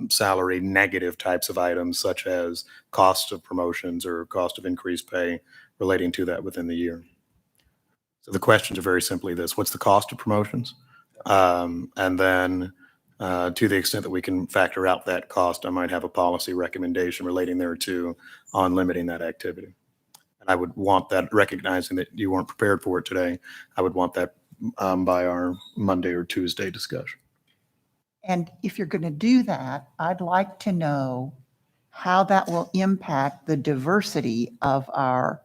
salary negative types of items such as cost of promotions or cost of increased pay relating to that within the year. So the questions are very simply this: what's the cost of promotions? And then to the extent that we can factor out that cost, I might have a policy recommendation relating thereto on limiting that activity. And I would want that, recognizing that you weren't prepared for it today, I would want that by our Monday or Tuesday discussion. And if you're going to do that, I'd like to know how that will impact the diversity of our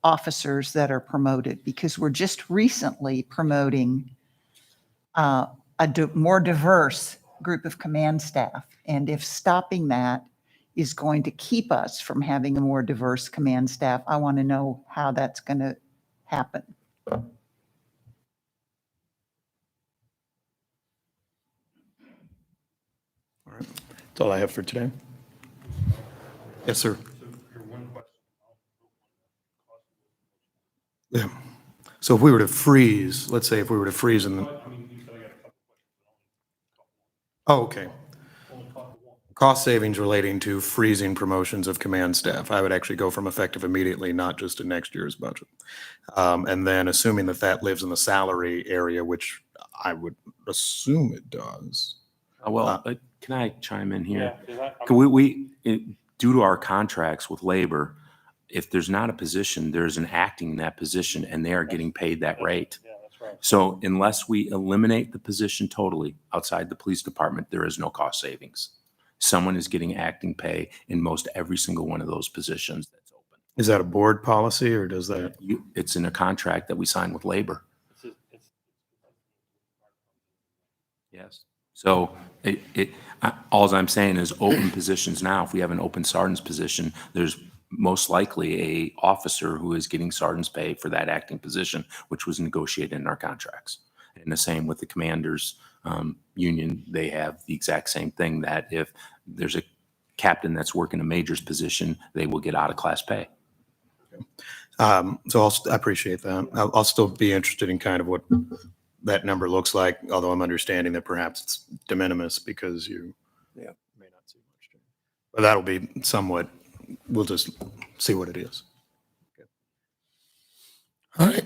officers that are promoted, because we're just recently promoting a more diverse group of command staff. And if stopping that is going to keep us from having a more diverse command staff, I want to know how that's going to happen. All right. That's all I have for today. Yes, sir. Yeah. So if we were to freeze, let's say if we were to freeze in the. Oh, okay. Cost savings relating to freezing promotions of command staff. I would actually go from effective immediately, not just in next year's budget. And then assuming that that lives in the salary area, which I would assume it does. Can I chime in here? Due to our contracts with labor, if there's not a position, there's an acting in that position and they are getting paid that rate. So unless we eliminate the position totally outside the police department, there is no cost savings. Someone is getting acting pay in most every single one of those positions that's open. Is that a board policy or does that? It's in a contract that we sign with labor. Yes. So all I'm saying is open positions now. If we have an open sergeant's position, there's most likely a officer who is getting sergeant's pay for that acting position, which was negotiated in our contracts. And the same with the commanders union. They have the exact same thing, that if there's a captain that's working a major's position, they will get out of class pay. So I appreciate that. I'll still be interested in kind of what that number looks like, although I'm understanding that perhaps it's de minimis because you may not see much change. But that'll be somewhat, we'll just see what it is. All right.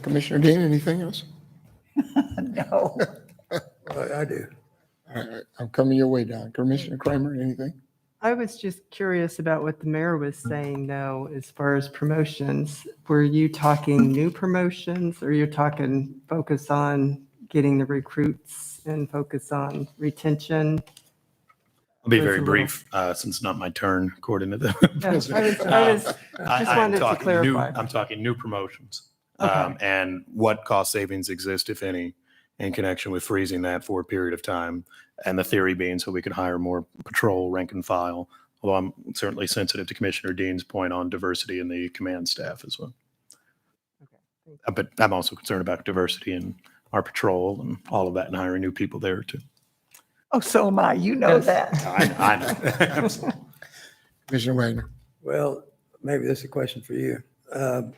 Commissioner Dean, anything else? No. Well, I do. All right, I'm coming your way, Don. Commissioner Kramer, anything? I was just curious about what the mayor was saying, though, as far as promotions. Were you talking new promotions, or you're talking focus on getting the recruits and focus on retention? I'll be There's very a brief since it's not my turn, according to the Yeah, president. I just wanted to talking clarify. I'm talking new promotions Okay. and what cost savings exist, if any, in connection with freezing that for a period of time. And the theory being so we could hire more patrol rank and file, although I'm certainly sensitive to Commissioner Dean's point on diversity in the command staff as well. Okay. But I'm also concerned about diversity in our patrol and all of that and hiring new people there too. Oh, so am I. You know that. I know. Commissioner Wagner? Well, maybe this is a question for you. Can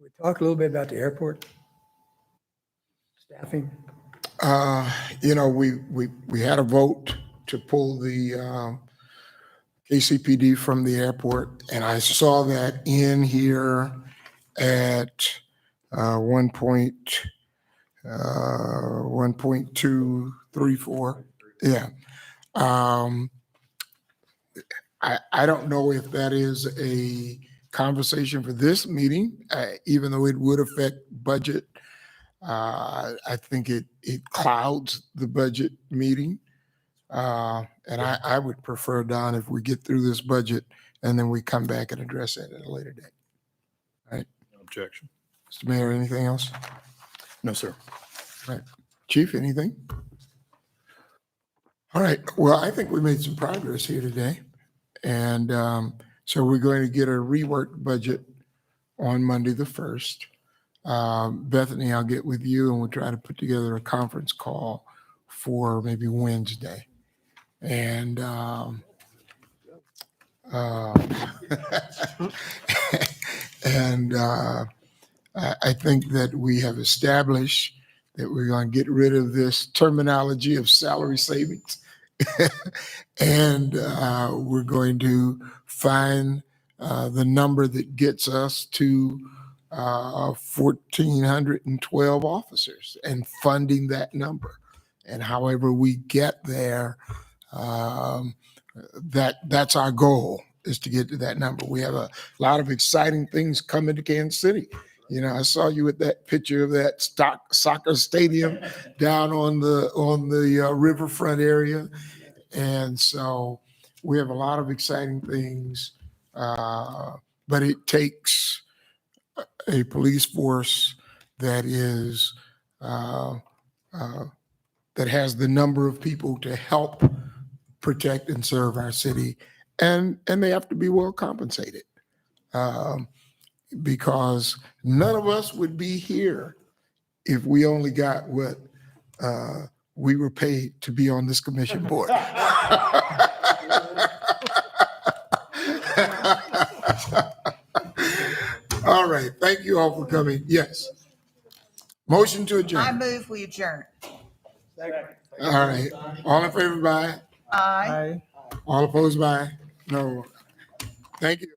we talk a little bit about the airport staffing? We had a vote to pull the KCPD from the airport, and I saw that in here at 1.2 3, 4. Yeah. I don't know if that is a conversation for this meeting, even though it would affect budget. I think it clouds the budget meeting. And I would prefer, Don, if we get through this budget and then we come back and address it at a later date. No objection. Mr. Mayor, anything else? No, sir. Right. Chief, anything? All right. Well, I think we made some progress here today. And so we're going to get a reworked budget on Monday, the 1st. Bethany, I'll get with you and we'll try to put together a conference call for maybe Wednesday. And and I think that we have established that we're going to get rid of this terminology of salary savings. And we're going to find the number that gets us to 1,412 officers and funding that number. And however we get there, that's our goal, is to get to that number. We have a lot of exciting things coming to Kansas City. You know, I saw you with that picture of that soccer stadium down on the riverfront area. And so we have a lot of exciting things, but it takes a police force that is that has the number of people to help protect and serve our city, and they have to be well compensated, because none of us would be here if we only got what we were paid to be on this commission board. All right. Thank you all for coming. Yes. Motion to I adjourn. move we adjourn. All right. All in favor, by? Aye. All opposed, by? No. Thank you.